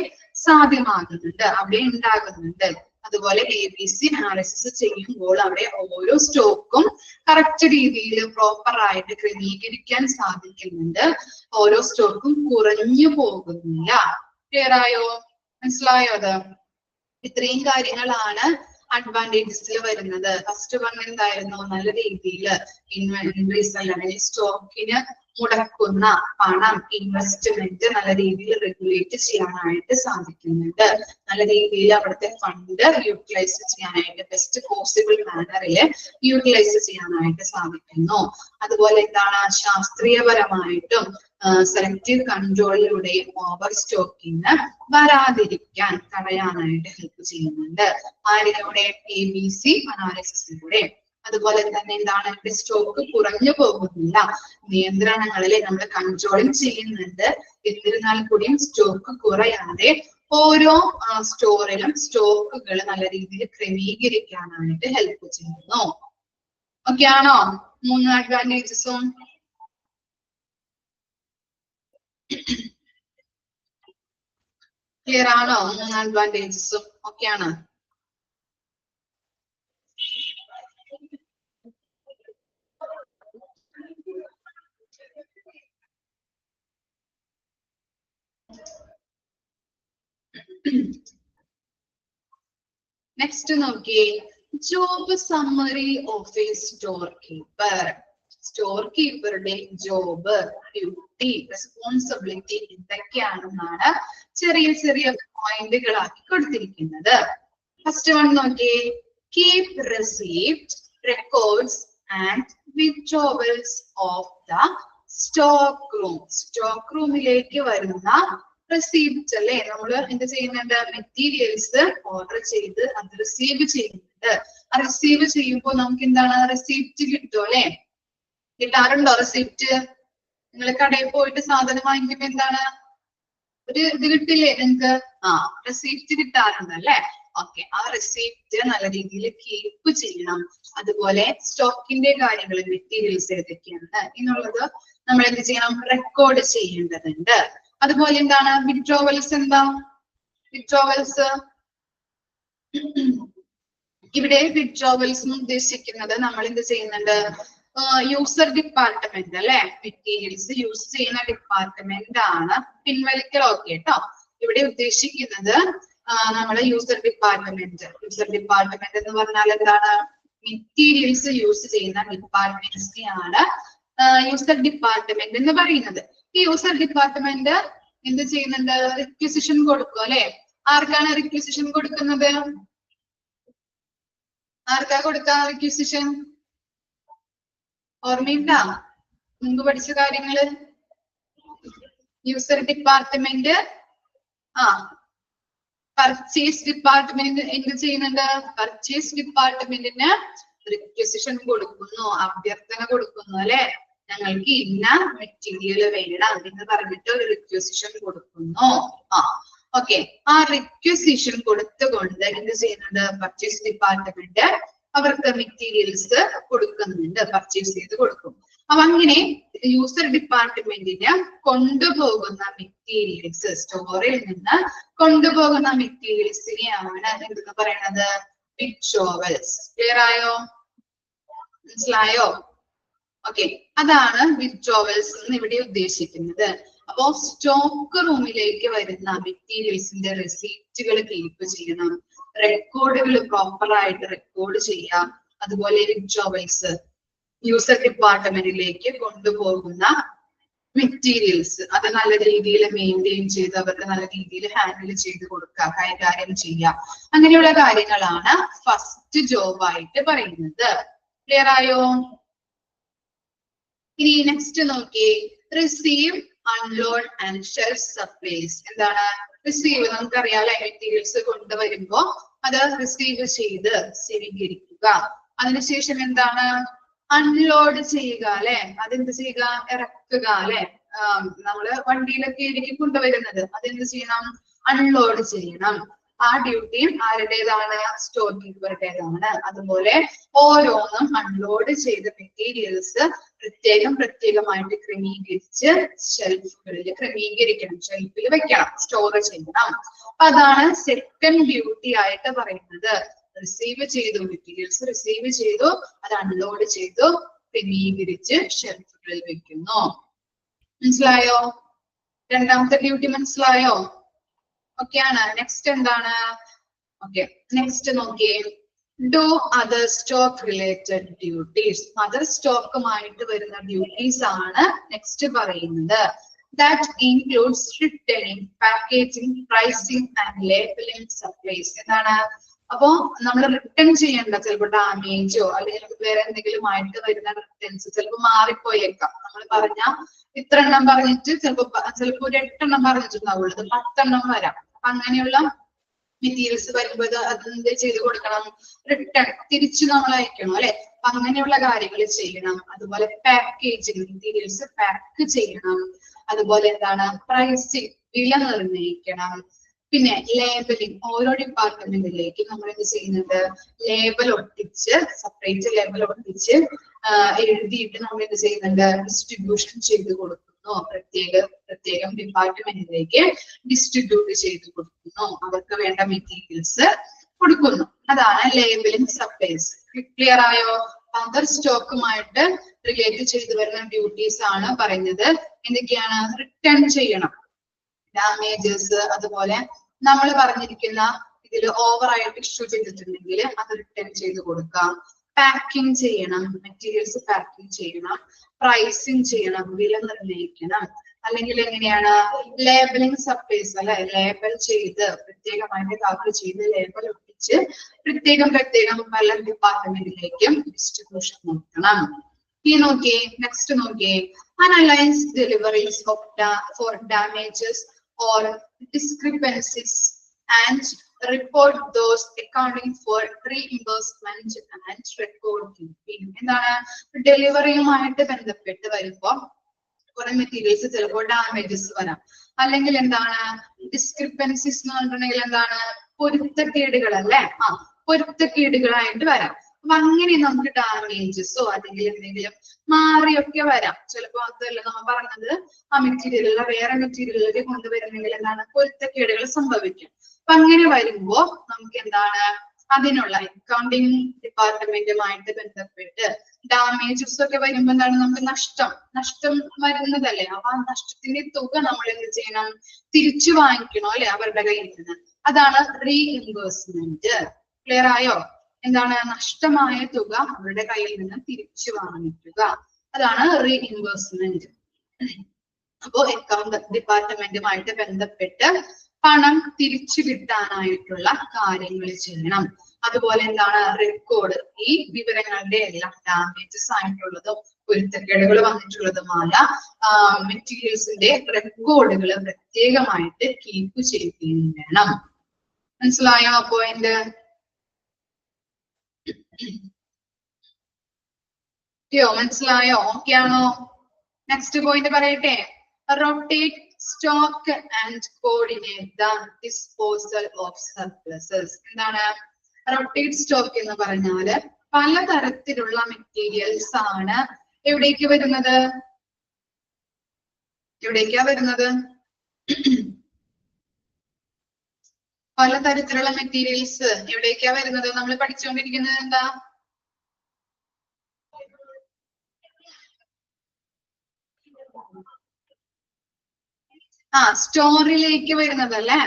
സാധ്യമാകുന്നുണ്ട്, അവിടെ ഉണ്ടാകുന്നുണ്ട്. അതുപോലെ ABC അനാലിസിസ് ചെയ്യുമ്പോൾ അവിടെ ഓരോ സ്റ്റോക്കും കറക്റ്റ് രീതിയിൽ പ്രോപ്പർ ആയിട്ട് ക്രമീകരിക്കാൻ സാധിക്കുന്നുണ്ട്. ഓരോ സ്റ്റോക്കും കുറഞ്ഞു പോകുന്നില്ല. ക്ലിയർ ആയോ? മനസ്സിലായോ? അത് ഇത്രയും കാര്യങ്ങളാണ് അഡ്വാൻറ്റേജസിൽ വരുന്നത്. ഫസ്റ്റ് വൺ എന്തായിരുന്നു? നല്ല രീതിയിൽ ഇൻവെന്ററീസ് അല്ലെങ്കിൽ സ്റ്റോക്കിന് മുടക്കുന്ന പണം, ഇൻവെസ്റ്റ്മെന്റ് നല്ല രീതിയിൽ റെഗുലേറ്റ് ചെയ്യാനായിട്ട് സാധിക്കുന്നുണ്ട്. നല്ല രീതിയിൽ അവിടുത്തെ ഫണ്ട് യൂട്ടിലൈസ് ചെയ്യാനായിട്ട് ബെസ്റ്റ് പോസിബിൾ മാനറിൽ യൂട്ടിലൈസ് ചെയ്യാനായിട്ട് സാധിക്കുന്നു. അതുപോലെ എന്താണ്? ശാസ്ത്രീയപരമായിട്ടും സെലക്റ്റീവ് കൺട്രോളിലൂടെയും ഓവർ സ്റ്റോക്കിന് വരാതിരിക്കാൻ തടയാനായിട്ട് ഹെൽപ്പ് ചെയ്യുന്നുണ്ട്. ആരിലൂടെ? ABC അനാലിസിസിലൂടെ. അതുപോലെ തന്നെ എന്താണ്? സ്റ്റോക്ക് കുറഞ്ഞു പോകുന്നില്ല. നിയന്ത്രണങ്ങളിൽ നമ്മൾ കൺട്രോളിങ് ചെയ്യുന്നുണ്ട്. എന്നിരുന്നാൽ കൂടിയും സ്റ്റോക്ക് കുറയാതെ ഓരോ സ്റ്റോറിലും സ്റ്റോക്കുകൾ നല്ല രീതിയിൽ ക്രമീകരിക്കാനായിട്ട് ഹെൽപ്പ് ചെയ്യുന്നു. ഓക്കെ ആണോ? 3 അഡ്വാൻറ്റേജസും ക്ലിയർ ആണോ? 3 അഡ്വാൻറ്റേജസും ഓക്കെ ആണ്. നെക്സ്റ്റ് നോക്കിയേ, job summary of a store keeper. Store കീപ്പറുടെ ജോബ്, ഡ്യൂട്ടി, റെസ്പോൺസിബിലിറ്റി എന്തൊക്കെയാണെന്നാണ് ചെറിയ ചെറിയ പോയിന്റുകളാക്കി കൊടുത്തിരിക്കുന്നത്. ഫസ്റ്റ് വൺ നോക്കിയേ, keep receipt, records and withdrawals of the stock room. Stock റൂമിലേക്ക് വരുന്ന റെസീപ്റ്റ് അല്ലെ, നമ്മൾ എന്ത് ചെയ്യുന്നുണ്ട്, മെറ്റീരിയൽസ് ഓർഡർ ചെയ്ത് അത് റിസീവ് ചെയ്യുന്നുണ്ട്. ആ റിസീവ് ചെയ്യുമ്പോൾ നമുക്ക് എന്താണ്, റെസീപ്റ്റ് കിട്ടും അല്ലെ. കിട്ടാറുണ്ടോ റെസിപ്റ്റ്? നിങ്ങൾ കടയിൽ പോയിട്ട് സാധനം വാങ്ങിക്കുമ്പോ എന്താണ്, ഒരു ഇത് കിട്ടില്ലേ നിങ്ങൾക്ക്? റെസിപ്റ്റ് കിട്ടാറുണ്ട് അല്ലെ. ഓക്കെ, ആ റെസിപ്റ്റ് നല്ല രീതിയിൽ കീപ്പ് ചെയ്യണം. അതുപോലെ സ്റ്റോക്കിന്റെ കാര്യങ്ങൾ, മെറ്റീരിയൽസ് ഏതൊക്കെയാണ് എന്നുള്ളത് നമ്മൾ എന്ത് ചെയ്യണം, റെക്കോർഡ് ചെയ്യേണ്ടതുണ്ട്. അതുപോലെ എന്താണ് വിത്ഡ്രോവൽസ്? എന്താ വിത്ഡ്രോവൽസ്? ഇവിടെ വിത്ഡ്രോവൽസ് ഉദ്ദേശിക്കുന്നത് നമ്മൾ എന്ത് ചെയ്യുന്നുണ്ട്, യൂസർ ഡിപ്പാർട്ട്മെന്റ് അല്ലെ, മെറ്റീരിയൽസ് യൂസ് ചെയ്യുന്ന ഡിപ്പാർട്ട്മെന്റ് ആണ് പിൻവലിക്കൽ. ഓക്കെ കേട്ടോ, ഇവിടെ ഉദ്ദേശിക്കുന്നത് നമ്മള് യൂസർ ഡിപ്പാർട്ട്മെന്റ്. യൂസർ ഡിപ്പാർട്ട്മെന്റ് എന്ന് പറഞ്ഞാൽ എന്താണ്, മെറ്റീരിയൽസ് യൂസ് ചെയ്യുന്ന ഡിപ്പാർട്ട്മെന്റ്സിനെയാണ് യൂസർ ഡിപ്പാർട്ട്മെന്റ് എന്ന് പറയുന്നത്. ഈ യൂസർ ഡിപ്പാർട്ട്മെന്റ് എന്ത് ചെയ്യുന്നുണ്ട്, റിക്വസിഷൻ കൊടുക്കും അല്ലെ. ആർക്കാണ് റിക്വസിഷൻ കൊടുക്കുന്നത്? ആർക്കാ കൊടുക്കുക റിക്വസിഷൻ? ഓർമ്മയുണ്ടാ മുമ്പ് പഠിച്ച കാര്യങ്ങള്? യൂസർ ഡിപ്പാർട്ട്മെന്റ് പർച്ചേസ് ഡിപ്പാർട്ട്മെന്റ് എന്ത് ചെയ്യുന്നുണ്ട്, പർച്ചേസ് ഡിപ്പാർട്ട്മെന്റിന് റിക്വസിഷൻ കൊടുക്കുന്നു, അഭ്യർത്ഥന കൊടുക്കുന്നു അല്ലെ. ഞങ്ങൾക്ക് ഇന്ന മെറ്റീരിയൽ വേണം എന്ന് പറഞ്ഞിട്ട് ഒരു റിക്വസിഷൻ കൊടുക്കുന്നു. ഓക്കെ, ആ റിക്വസിഷൻ കൊടുത്തുകൊണ്ട് എന്ത് ചെയ്യുന്നുണ്ട്, പർച്ചേസ് ഡിപ്പാർട്ട്മെന്റ് അവർക്ക് മെറ്റീരിയൽസ് കൊടുക്കുന്നുണ്ട്, പർച്ചേസ് ചെയ്ത് കൊടുക്കും. അപ്പൊ അങ്ങനെ യൂസർ ഡിപ്പാർട്ട്മെന്റിന് കൊണ്ടുപോകുന്ന മെറ്റീരിയൽസ്, സ്റ്റോറിൽ നിന്ന് കൊണ്ടുപോകുന്ന മെറ്റീരിയൽസിനെയാണ് എന്തെന്ന് പറയുന്നത്, വിത്ഡ്രോവൽസ്. ക്ലിയർ ആയോ? മനസ്സിലായോ? ഓക്കെ, അതാണ് വിത്ഡ്രോവൽസ് എന്ന് ഇവിടെ ഉദ്ദേശിക്കുന്നത്. അപ്പോ സ്റ്റോക്ക് റൂമിലേക്ക് വരുന്ന മെറ്റീരിയൽസിന്റെ റെസീപ്റ്റുകൾ കീപ്പ് ചെയ്യണം, റെക്കോർഡുകൾ പ്രോപ്പർ ആയിട്ട് റെക്കോർഡ് ചെയ്യാം. അതുപോലെ വിത്ഡ്രോവൽസ്, യൂസർ ഡിപ്പാർട്ട്മെന്റിലേക്ക് കൊണ്ടുപോകുന്ന മെറ്റീരിയൽസ് അത് നല്ല രീതിയിൽ മെയിൻറ്റെയിൻ ചെയ്ത് അവർക്ക് നല്ല രീതിയിൽ ഹാൻഡിൽ ചെയ്ത് കൊടുക്കുക, കൈകാര്യം ചെയ്യുക. അങ്ങനെയുള്ള കാര്യങ്ങളാണ് ഫസ്റ്റ് ജോബായിട്ട് പറയുന്നത്. ക്ലിയർ ആയോ? ഇനി നെക്സ്റ്റ് നോക്കി, receive, unload and shelf supplies. എന്താണ് റിസീവ്? നമുക്കറിയാം, മെറ്റീരിയൽസ് കൊണ്ടുവരുമ്പോ അത് റിസീവ് ചെയ്ത് സ്വീകരിക്കുക. അതിനുശേഷം എന്താണ്, അൺലോഡ് ചെയ്യുക അല്ലെ. അതെന്ത് ചെയ്യുക, ഇറക്കുക അല്ലെ. നമ്മള് വണ്ടിയിലൊക്കെ ആയിരിക്കും കൊണ്ടുവരുന്നത്, അതെന്ത് ചെയ്യണം, അൺലോഡ് ചെയ്യണം. ആ ഡ്യൂട്ടിയും ആരുടേതാണ്, സ്റ്റോർ കീപ്പറുടേതാണ്. അതുപോലെ ഓരോന്നും അൺലോഡ് ചെയ്ത മെറ്റീരിയൽസ് പ്രത്യേകമായിട്ട് ക്രമീകരിച്ച് ഷെൽഫുകളിൽ ക്രമീകരിക്കണം, ഷെൽഫിൽ വെക്കണം, സ്റ്റോർ ചെയ്യണം. അപ്പൊ അതാണ് സെക്കൻഡ് ഡ്യൂട്ടി ആയിട്ട് പറയുന്നത്. റിസീവ് ചെയ്തു, മെറ്റീരിയൽസ് റിസീവ് ചെയ്തു, അത് അൺലോഡ് ചെയ്തു, ക്രമീകരിച്ച് ഷെൽഫുകളിൽ വെക്കുന്നു. മനസ്സിലായോ? രണ്ടാമത്തെ ഡ്യൂട്ടി മനസ്സിലായോ? ഓക്കെയാണ്. നെക്സ്റ്റ് എന്താണ്? ഓക്കെ, നെക്സ്റ്റ് നോക്കിയേ, do other stock related duties. Other സ്റ്റോക്കുമായിട്ട് വരുന്ന ഡ്യൂട്ടീസ് ആണ് നെക്സ്റ്റ് പറയുന്നത്. That includes returning, packaging, pricing and labelling supplies. എന്താണ്? അപ്പോ നമ്മൾ റിട്ടേൺ ചെയ്യേണ്ട ചിലപ്പോൾ ഡാമേജോ അല്ലെങ്കിൽ വേറെ എന്തെങ്കിലും ആയിട്ട് വരുന്ന റിട്ടേൺസ് ചിലപ്പോൾ മാറിപ്പോയേക്കാം. നമ്മൾ പറഞ്ഞ ഇത്ര എണ്ണം പറഞ്ഞിട്ട് ചിലപ്പോ ഒരു 8 എണ്ണം പറഞ്ഞിട്ടുണ്ടാവുള്ളൂ, 10 എണ്ണം വരാം. അപ്പൊ അങ്ങനെയുള്ള മെറ്റീരിയൽസ് വരുമ്പോൾ അതെന്ത് ചെയ്ത് കൊടുക്കണം, റിട്ടേൺ തിരിച്ചു നമ്മൾ അയക്കണം അല്ലെ. അപ്പൊ അങ്ങനെയുള്ള കാര്യങ്ങൾ ചെയ്യണം. അതുപോലെ പാക്കേജിങ്, മെറ്റീരിയൽസ് പാക്ക് ചെയ്യണം. അതുപോലെ എന്താണ്, പ്രൈസിങ്, വില നിർണ്ണയിക്കണം. പിന്നെ ലേബലിംഗ്, ഓരോ ഡിപ്പാർട്ട്മെന്റിലേക്ക് നമ്മൾ എന്ത് ചെയ്യുന്നുണ്ട്, ലേബൽ ഒട്ടിച്ച്, സെപ്പറേറ്റ് ലേബൽ ഒട്ടിച്ച് എഴുതിയിട്ട് നമ്മൾ എന്ത് ചെയ്യുന്നുണ്ട്, ഡിസ്ട്രിബ്യൂഷൻ ചെയ്ത് കൊടുക്കുന്നു. പ്രത്യേകം ഡിപ്പാർട്ട്മെന്റിലേക്ക് ഡിസ്ട്രിബ്യൂട്ട് ചെയ്ത് കൊടുക്കുന്നു, അവർക്ക് വേണ്ട മെറ്റീരിയൽസ് കൊടുക്കുന്നു. അതാണ് ലേബലിംഗ് സപ്ലൈസ്. ക്ലിയർ ആയോ? അതർ സ്റ്റോക്കുമായിട്ട് റിലേറ്റ് ചെയ്ത് വരുന്ന ഡ്യൂട്ടീസ് ആണ് പറയുന്നത്. എന്തൊക്കെയാണ്? റിട്ടേൺ ചെയ്യണം, ഡാമേജസ്, അതുപോലെ നമ്മൾ പറഞ്ഞിരിക്കുന്ന ഇതിൽ ഓവറായിട്ട് ഇഷ്യൂ ചെയ്തിട്ടുണ്ടെങ്കിൽ അത് റിട്ടേൺ ചെയ്ത് കൊടുക്കാം. പാക്കിംഗ് ചെയ്യണം, മെറ്റീരിയൽസ് പാക്കിംഗ് ചെയ്യണം, പ്രൈസിങ് ചെയ്യണം, വില നിർണ്ണയിക്കണം. അല്ലെങ്കിൽ എങ്ങനെയാണ് ലേബലിംഗ് സപ്ലൈസ് അല്ലെ, ലേബൽ ചെയ്ത് പ്രത്യേകമായിട്ട് കാർഡ് ചെയ്ത് ലേബൽ ഒട്ടിച്ച് പ്രത്യേകം പല ഡിപ്പാർട്ട്മെന്റിലേക്കും ഡിസ്ട്രിബ്യൂഷൻ നടത്തണം. ഈ നോക്കിയേ, നെക്സ്റ്റ് നോക്കിയേ, analyse deliveries four damages or discrepancies and report those accounting four reimbursement and record keeping. എന്താണ് ഡെലിവറിയുമായിട്ട് ബന്ധപ്പെട്ട് വരുമ്പോ കുറെ മെറ്റീരിയൽസ് ചിലപ്പോൾ ഡാമേജസ് വരാം, അല്ലെങ്കിൽ എന്താണ് ഡിസ്ക്രിപ്പൻസീസ് എന്ന് പറഞ്ഞിട്ടുണ്ടെങ്കിൽ എന്താണ് പൊരുത്തക്കേടുകൾ അല്ലെ, പൊരുത്തക്കേടുകളായിട്ട് വരാം. അപ്പൊ അങ്ങനെ നമുക്ക് ഡാമേജസോ അല്ലെങ്കിൽ എന്തെങ്കിലും മാറിയൊക്കെ വരാം. ചിലപ്പോ അതല്ല നമ്മൾ പറഞ്ഞത് ആ മെറ്റീരിയലുള്ള വേറെ മെറ്റീരിയലിലേക്ക് കൊണ്ടുവരുന്നെങ്കിൽ എന്താണ് പൊരുത്തക്കേടുകൾ സംഭവിക്കും. അപ്പൊ അങ്ങനെ വരുമ്പോ നമുക്ക് എന്താണ് അതിനുള്ള അക്കൗണ്ടിങ് ഡിപ്പാർട്ട്മെന്റുമായിട്ട് ബന്ധപ്പെട്ട് ഡാമേജസ് ഒക്കെ വരുമ്പോ എന്താണ് നമുക്ക് നഷ്ടം വരുന്നതല്ലേ. അപ്പൊ ആ നഷ്ടത്തിന്റെ തുക നമ്മൾ എന്ത് ചെയ്യണം, തിരിച്ചു വാങ്ങിക്കണോ അല്ലെ അവരുടെ കയ്യിൽ നിന്ന്. അതാണ് റീഇംബേഴ്സ്മെന്റ്. ക്ലിയർ ആയോ? എന്താണ് നഷ്ടമായ തുക അവരുടെ കയ്യിൽ നിന്ന് തിരിച്ചു വാങ്ങിക്കുക, അതാണ് റീഇംബേഴ്സ്മെന്റ്. അപ്പോ അക്കൗണ്ട് ഡിപ്പാർട്ട്മെന്റുമായിട്ട് ബന്ധപ്പെട്ട് പണം തിരിച്ചു കിട്ടാനായിട്ടുള്ള കാര്യങ്ങൾ ചെയ്യണം. അതുപോലെ എന്താണ് റെക്കോർഡ്, ഈ വിവരങ്ങളുടെ എല്ലാം ഡാമേജസ് ആയിട്ടുള്ളതും പൊരുത്തക്കേടുകൾ വന്നിട്ടുള്ളതുമായ മെറ്റീരിയൽസിന്റെ റെക്കോർഡുകൾ പ്രത്യേകമായിട്ട് കീപ്പ് ചെയ്യുകയും വേണം. മനസ്സിലായോ പോയിന്റ്? മനസ്സിലായോ? ഓക്കെ ആണോ? നെക്സ്റ്റ് പോയിന്റ് പറയട്ടെ. Rotate stock and coordinate the disposal of surpluses. എന്താണ് റൊട്ടേറ്റ് സ്റ്റോക്ക് എന്ന് പറഞ്ഞാല് പലതരത്തിലുള്ള മെറ്റീരിയൽസ് ആണ് എവിടേക്ക് വരുന്നത്? പലതരത്തിലുള്ള മെറ്റീരിയൽസ് എവിടേക്കാ വരുന്നത്? നമ്മൾ പഠിച്ചുകൊണ്ടിരിക്കുന്നത് എന്താ? സ്റ്റോറിലേക്ക് വരുന്നത് അല്ലെ.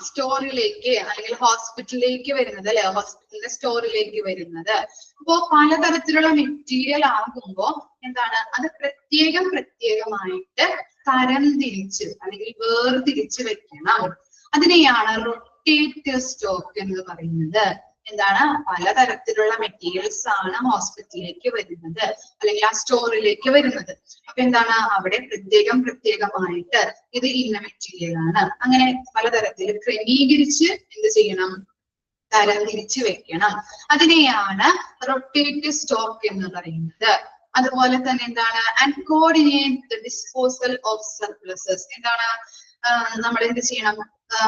സ്റ്റോറിലേക്ക് അല്ലെങ്കിൽ ഹോസ്പിറ്റലിലേക്ക് വരുന്നത് അല്ലെ, ഹോസ്പിറ്റലിന്റെ സ്റ്റോറിലേക്ക് വരുന്നത്. അപ്പോ പലതരത്തിലുള്ള മെറ്റീരിയൽ ആകുമ്പോ എന്താണ് അത് പ്രത്യേകമായിട്ട് തരംതിരിച്ച് അല്ലെങ്കിൽ വേർതിരിച്ച് വെക്കണം. അതിനെയാണ് റൊട്ടേറ്റ് സ്റ്റോക്ക് എന്ന് പറയുന്നത്. എന്താണ് പലതരത്തിലുള്ള മെറ്റീരിയൽസ് ആണ് ഹോസ്പിറ്റലിലേക്ക് വരുന്നത് അല്ലെങ്കിൽ ആ സ്റ്റോറിലേക്ക് വരുന്നത്. അപ്പൊ എന്താണ് അവിടെ പ്രത്യേകമായിട്ട് ഇത് ഇന്ന മെറ്റീരിയൽ ആണ്, അങ്ങനെ പലതരത്തിൽ ക്രമീകരിച്ച് എന്ത് ചെയ്യണം, തരംതിരിച്ച് വെക്കണം. അതിനെയാണ് റൊട്ടേറ്റ് സ്റ്റോക്ക് എന്ന് പറയുന്നത്. അതുപോലെ തന്നെ എന്താണ് and coordinate the disposal of surpluses. എന്താണ് നമ്മൾ എന്ത് ചെയ്യണം,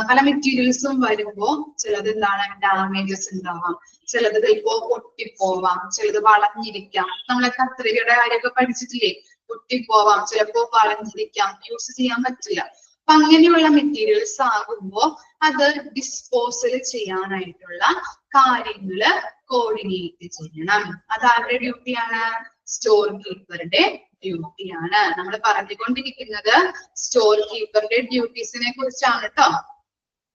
പല മെറ്റീരിയൽസും വരുമ്പോ ചിലത് എന്താണ് ഡാമേജസ് ഉണ്ടാവാം, ചിലത് ചിലപ്പോ പൊട്ടിപ്പോവാം, ചിലത് വളഞ്ഞിരിക്കാം. നമ്മളെ കത്രികയുടെ കാര്യമൊക്കെ പഠിച്ചിട്ടില്ലേ, പൊട്ടിപ്പോവാം, ചിലപ്പോ വളഞ്ഞിരിക്കാം, യൂസ് ചെയ്യാൻ പറ്റില്ല. അപ്പൊ അങ്ങനെയുള്ള മെറ്റീരിയൽസ് ആകുമ്പോ അത് ഡിസ്പോസൽ ചെയ്യാനായിട്ടുള്ള കാര്യങ്ങള് കോർഡിനേറ്റ് ചെയ്യണം. അത് ആരുടെ ഡ്യൂട്ടിയാണ്? സ്റ്റോർ കീപ്പറുടെ ഡ്യൂട്ടിയാണ്. നമ്മൾ പറഞ്ഞുകൊണ്ടിരിക്കുന്നത് സ്റ്റോർ കീപ്പറുടെ ഡ്യൂട്ടീസിനെ കുറിച്ചാണ് കേട്ടോ.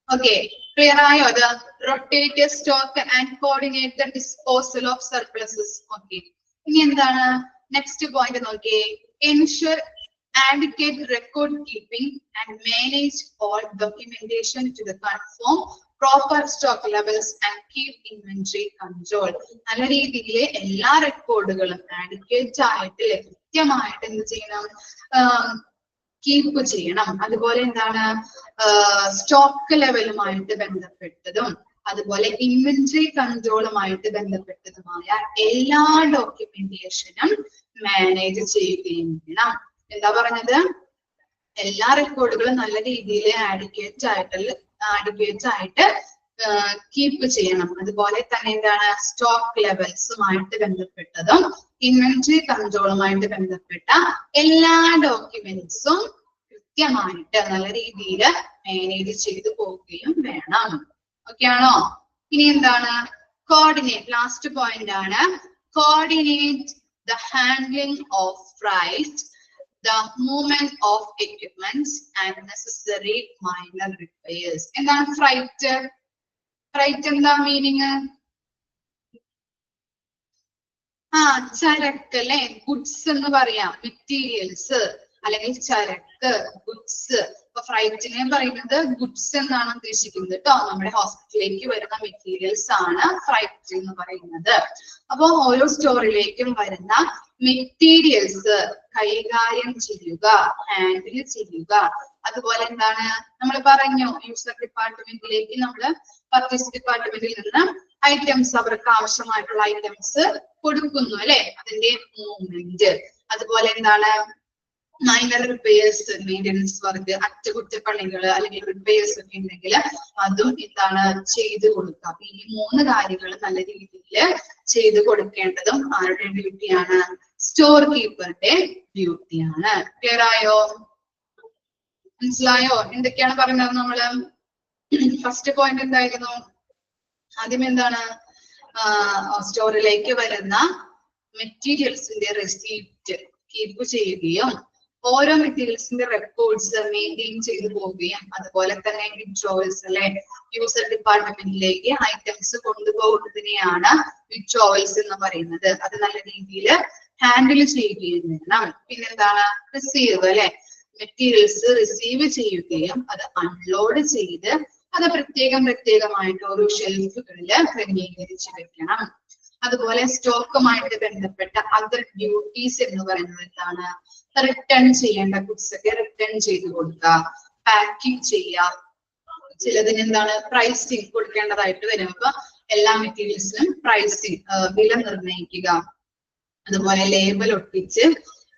ഓക്കെ, ക്ലിയർ ആയോ? അത് rotate stock and coordinate the disposal of surpluses. Okay, ഇനി എന്താണ് നെക്സ്റ്റ് പോയിന്റ് നോക്കിയേ. Ensure adequate record keeping and manage all documentation to the conform proper stock levels and keep inventory control. നല്ല രീതിയിൽ എല്ലാ റെക്കോർഡുകളും adequate ആയിട്ട് കൃത്യമായിട്ട് എന്ത് ചെയ്യണം, കീപ്പ് ചെയ്യണം. അതുപോലെ എന്താണ് സ്റ്റോക്ക് ലെവലുമായിട്ട് ബന്ധപ്പെട്ടതും അതുപോലെ ഇൻവെന്ററി കൺട്രോളുമായിട്ട് ബന്ധപ്പെട്ടതുമായ എല്ലാ ഡോക്യുമെന്റേഷനും മാനേജ് ചെയ്യുകയും വേണം. എന്താ പറഞ്ഞത്? എല്ലാ റെക്കോർഡുകളും നല്ല രീതിയിൽ ആഡിക്വേറ്റ് ആയിട്ട് കീപ്പ് ചെയ്യണം. അതുപോലെ തന്നെ എന്താണ് സ്റ്റോക്ക് ലെവൽസുമായിട്ട് ബന്ധപ്പെട്ടതും ഇൻവെന്ററി കൺട്രോളുമായിട്ട് ബന്ധപ്പെട്ട എല്ലാ ഡോക്യുമെന്റ്സും കൃത്യമായിട്ട് നല്ല രീതിയിൽ മാനേജ് ചെയ്തു പോവുകയും വേണം. ഓക്കെ ആണോ? ഇനി എന്താണ് കോർഡിനേറ്റ്, ലാസ്റ്റ് പോയിന്റ് ആണ്. Coordinate the handling of freight, the movement of equipments and necessary minor repairs. എന്താണ് ഫ്രൈറ്റ്? ഫ്രൈറ്റ് എന്താ മീനിങ്? ചരക്ക് അല്ലെ, ഗുഡ്സ് എന്ന് പറയാം, മെറ്റീരിയൽസ് അല്ലെങ്കിൽ ചരക്ക്, ഗുഡ്സ്. അപ്പൊ ഫ്രൈറ്റിനെ പറയുന്നത് ഗുഡ്സ് എന്നാണ് ഉദ്ദേശിക്കുന്നത് കേട്ടോ. നമ്മുടെ ഹോസ്പിറ്റലിലേക്ക് വരുന്ന മെറ്റീരിയൽസ് ആണ് ഫ്രൈറ്റ് എന്ന് പറയുന്നത്. അപ്പൊ ഓരോ സ്റ്റോറിലേക്കും വരുന്ന മെറ്റീരിയൽസ് കൈകാര്യം ചെയ്യുക, ഹാൻഡിൽ ചെയ്യുക. അതുപോലെ എന്താണ് നമ്മൾ പറഞ്ഞു, യൂസർ ഡിപ്പാർട്ട്മെന്റിലേക്ക് നമ്മൾ പർച്ചേസ് ഡിപ്പാർട്ട്മെന്റിൽ നിന്ന് ഐറ്റംസ്, അവർക്ക് ആവശ്യമായിട്ടുള്ള ഐറ്റംസ് കൊടുക്കുന്നു അല്ലെ, അതിന്റെ മൂവ്മെന്റ്. അതുപോലെ എന്താണ് മൈനർ റിപ്പയേഴ്സ്, മെയിൻ്റെനൻസ് വർക്ക്, അറ്റകുറ്റപ്പണികൾ അല്ലെങ്കിൽ റിപ്പയേഴ്സ് ഒക്കെ ഉണ്ടെങ്കിൽ അതും എന്താണ് ചെയ്തു കൊടുക്കുക. അപ്പൊ ഈ 3 കാര്യങ്ങൾ നല്ല രീതിയിൽ ചെയ്തു കൊടുക്കേണ്ടതും ആരുടെ ഡ്യൂട്ടിയാണ്? സ്റ്റോർ കീപ്പറുടെ ഡ്യൂട്ടിയാണ്. ക്ലിയർ ആയോ? മനസ്സിലായോ എന്തൊക്കെയാണ് പറയുന്നത്? നമ്മള് ഫസ്റ്റ് പോയിന്റ് എന്തായിരുന്നു? ആദ്യം എന്താണ്? സ്റ്റോറിലേക്ക് വരുന്ന മെറ്റീരിയൽസിന്റെ റെസിപ്റ്റ് കീപ്പ് ചെയ്യുകയും ഓരോ മെറ്റീരിയൽസിന്റെ റെക്കോർഡ്സ് മെയിൻറ്റെയിൻ ചെയ്തു പോവുകയും അതുപോലെ തന്നെ വിഡ്രോവൽസ് അല്ലെ, യൂസർ ഡിപ്പാർട്ട്മെന്റിലേക്ക് ഐറ്റംസ് കൊണ്ടുപോകുന്നതിനെയാണ് വിഡ്രോവൽസ് എന്ന് പറയുന്നത്. അത് നല്ല രീതിയിൽ ഹാൻഡിൽ ചെയ്യുകയും വേണം. പിന്നെന്താണ്? റിസീവ് അല്ലെ, മെറ്റീരിയൽസ് റിസീവ് ചെയ്യുകയും അത് അൺലോഡ് ചെയ്ത് അത് പ്രത്യേകമായിട്ട് ഓരോ ഷെൽഫുകളിൽ ക്രമീകരിച്ച് വെക്കണം. അതുപോലെ സ്റ്റോക്കുമായിട്ട് ബന്ധപ്പെട്ട അതർ ഡ്യൂട്ടീസ് എന്ന് പറയുന്നത് എന്താണ്? റിട്ടേൺ ചെയ്യേണ്ട ഗുഡ്സ് ഒക്കെ റിട്ടേൺ ചെയ്ത് കൊടുക്കുക, പാക്കിംഗ് ചെയ്യുക. ചിലതിന് എന്താണ്? പ്രൈസിങ് കൊടുക്കേണ്ടതായിട്ട് വരും. അപ്പൊ എല്ലാ മെറ്റീരിയൽസിനും പ്രൈസിങ്, വില നിർണ്ണയിക്കുക. അതുപോലെ ലേബൽ ഒട്ടിച്ച്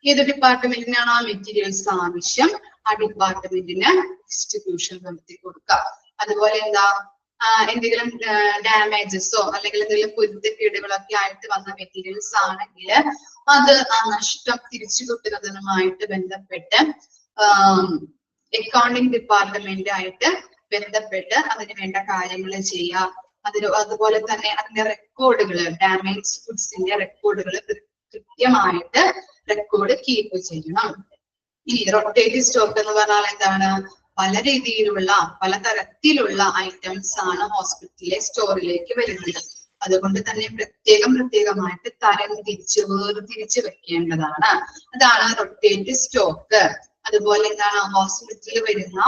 ഏത് ഡിപ്പാർട്ട്മെന്റിനാണ് ആ മെറ്റീരിയൽസ് ആവശ്യം ആ ഡിപ്പാർട്ട്മെന്റിന് ഡിസ്ട്രിബ്യൂഷൻ നടത്തി കൊടുക്കുക. അതുപോലെ എന്താ, എന്തെങ്കിലും ഡാമേജസോ അല്ലെങ്കിൽ എന്തെങ്കിലും പൊരുത്തക്കേടുകളൊക്കെ ആയിട്ട് വന്ന മെറ്റീരിയൽസ് ആണെങ്കിൽ അത് ആ നഷ്ടം തിരിച്ചു കിട്ടുന്നതിനുമായിട്ട് ബന്ധപ്പെട്ട് അക്കൗണ്ടിങ് ഡിപ്പാർട്ട്മെന്റ് ആയിട്ട് ബന്ധപ്പെട്ട് അതിന് വേണ്ട കാര്യങ്ങൾ ചെയ്യുക. അതുപോലെ തന്നെ അതിന്റെ റെക്കോർഡുകൾ, ഡാമേജ് ഗുഡ്സിന്റെ റെക്കോർഡുകൾ കൃത്യമായിട്ട് റെക്കോർഡ് കീപ്പ് ചെയ്യണം. ഇനി റൊട്ടേറ്റീവ് സ്റ്റോക്ക് എന്ന് പറഞ്ഞാൽ എന്താണ്? പല രീതിയിലുള്ള പലതരത്തിലുള്ള ഐറ്റംസ് ആണ് ഹോസ്പിറ്റലിലെ സ്റ്റോറിലേക്ക് വരുന്നത്. അതുകൊണ്ട് തന്നെ പ്രത്യേകമായിട്ട് വേർതിരിച്ച് വെക്കേണ്ടതാണ്. അതാണ് റൊട്ടേറ്റീവ് സ്റ്റോക്ക്. അതുപോലെ എന്താണ്? ഹോസ്പിറ്റലിൽ വരുന്ന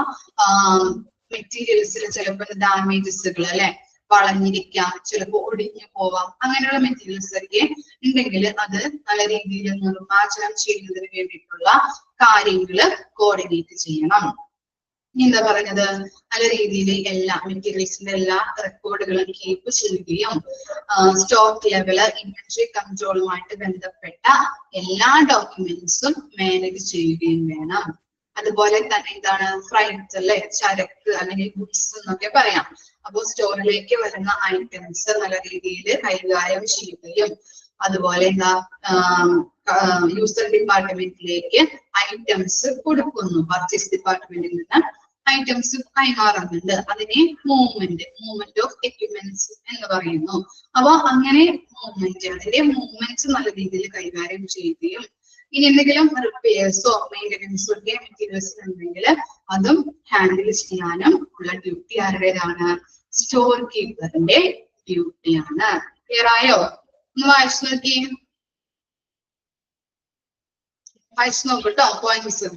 മെറ്റീരിയൽസിൽ ചിലപ്പോൾ ഡാമേജസുകൾ അല്ലെ, വളഞ്ഞിരിക്കാം, ചിലപ്പോൾ ഒടിഞ്ഞു പോവാം. അങ്ങനെയുള്ള മെറ്റീരിയൽസ് ഒക്കെ ഉണ്ടെങ്കിൽ അത് നല്ല രീതിയിൽ നിർമ്മാർജ്ജനം ചെയ്യുന്നതിന് വേണ്ടിയിട്ടുള്ള കാര്യങ്ങൾ കോർഡിനേറ്റ് ചെയ്യണം. എന്താ പറഞ്ഞത്? നല്ല രീതിയിൽ എല്ലാ മെറ്റീരിയൽസിന്റെ എല്ലാ റെക്കോർഡുകളും കീപ്പ് ചെയ്യുകയും സ്റ്റോക്ക് ലെവല്, ഇൻവെന്ററി കൺട്രോളുമായിട്ട് ബന്ധപ്പെട്ട എല്ലാ ഡോക്യുമെന്റ്സും മാനേജ് ചെയ്യുകയും വേണം. അതുപോലെ തന്നെ എന്താണ്? ഫ്രൈറ്റ് അല്ലെ, ചരക്ക് അല്ലെങ്കിൽ ഗുഡ്സ് എന്നൊക്കെ പറയാം. അപ്പോൾ സ്റ്റോറിലേക്ക് വരുന്ന ഐറ്റംസ് നല്ല രീതിയിൽ കൈകാര്യം ചെയ്യുകയും അതുപോലെ എന്താ യൂസർ ഡിപ്പാർട്ട്മെന്റിലേക്ക് ഐറ്റംസ് കൊടുക്കുന്നു, പർച്ചേസ് ഡിപ്പാർട്ട്മെന്റിൽ നിന്ന് ഐറ്റംസ് കൈമാറുന്നുണ്ട്. അതിനെ മൂവ്മെന്റ് ഓഫ് എക്യുപ്മെന്റ്സ് എന്ന് പറയുന്നു. അപ്പൊ അങ്ങനെ അതിന്റെ മൂവ്മെന്റ്സ് നല്ല രീതിയിൽ കൈകാര്യം ചെയ്യുകയും ഇനി എന്തെങ്കിലും റിപ്പയേഴ്സോ മെയിൻ്റെനൻസോ ഒക്കെ മെറ്റീരിയൽസ് ഉണ്ടെങ്കിൽ അതും ഹാൻഡിൽ ചെയ്യാനും ഉള്ള ഡ്യൂട്ടി ആരുടേതാണ്? സ്റ്റോർ കീപ്പറിന്റെ ഡ്യൂട്ടിയാണ്. ക്ലിയർ ആയോ? ഒന്ന് വായിച്ചു നോക്കി, വായിച്ചു നോക്കട്ടോ പോയിന്റ്സ്.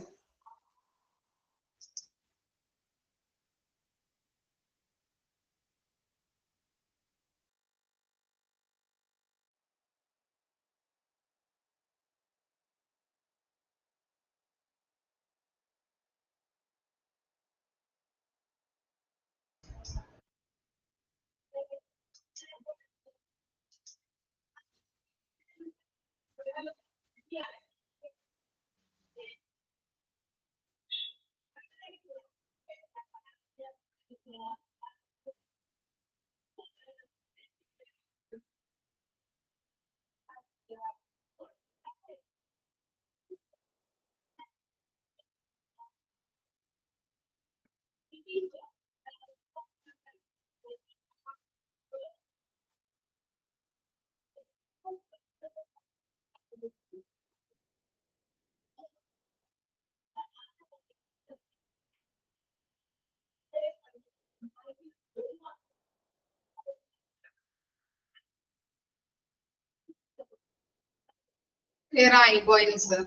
ക്ലിയർ ആയി പോയിന്റ്സ്.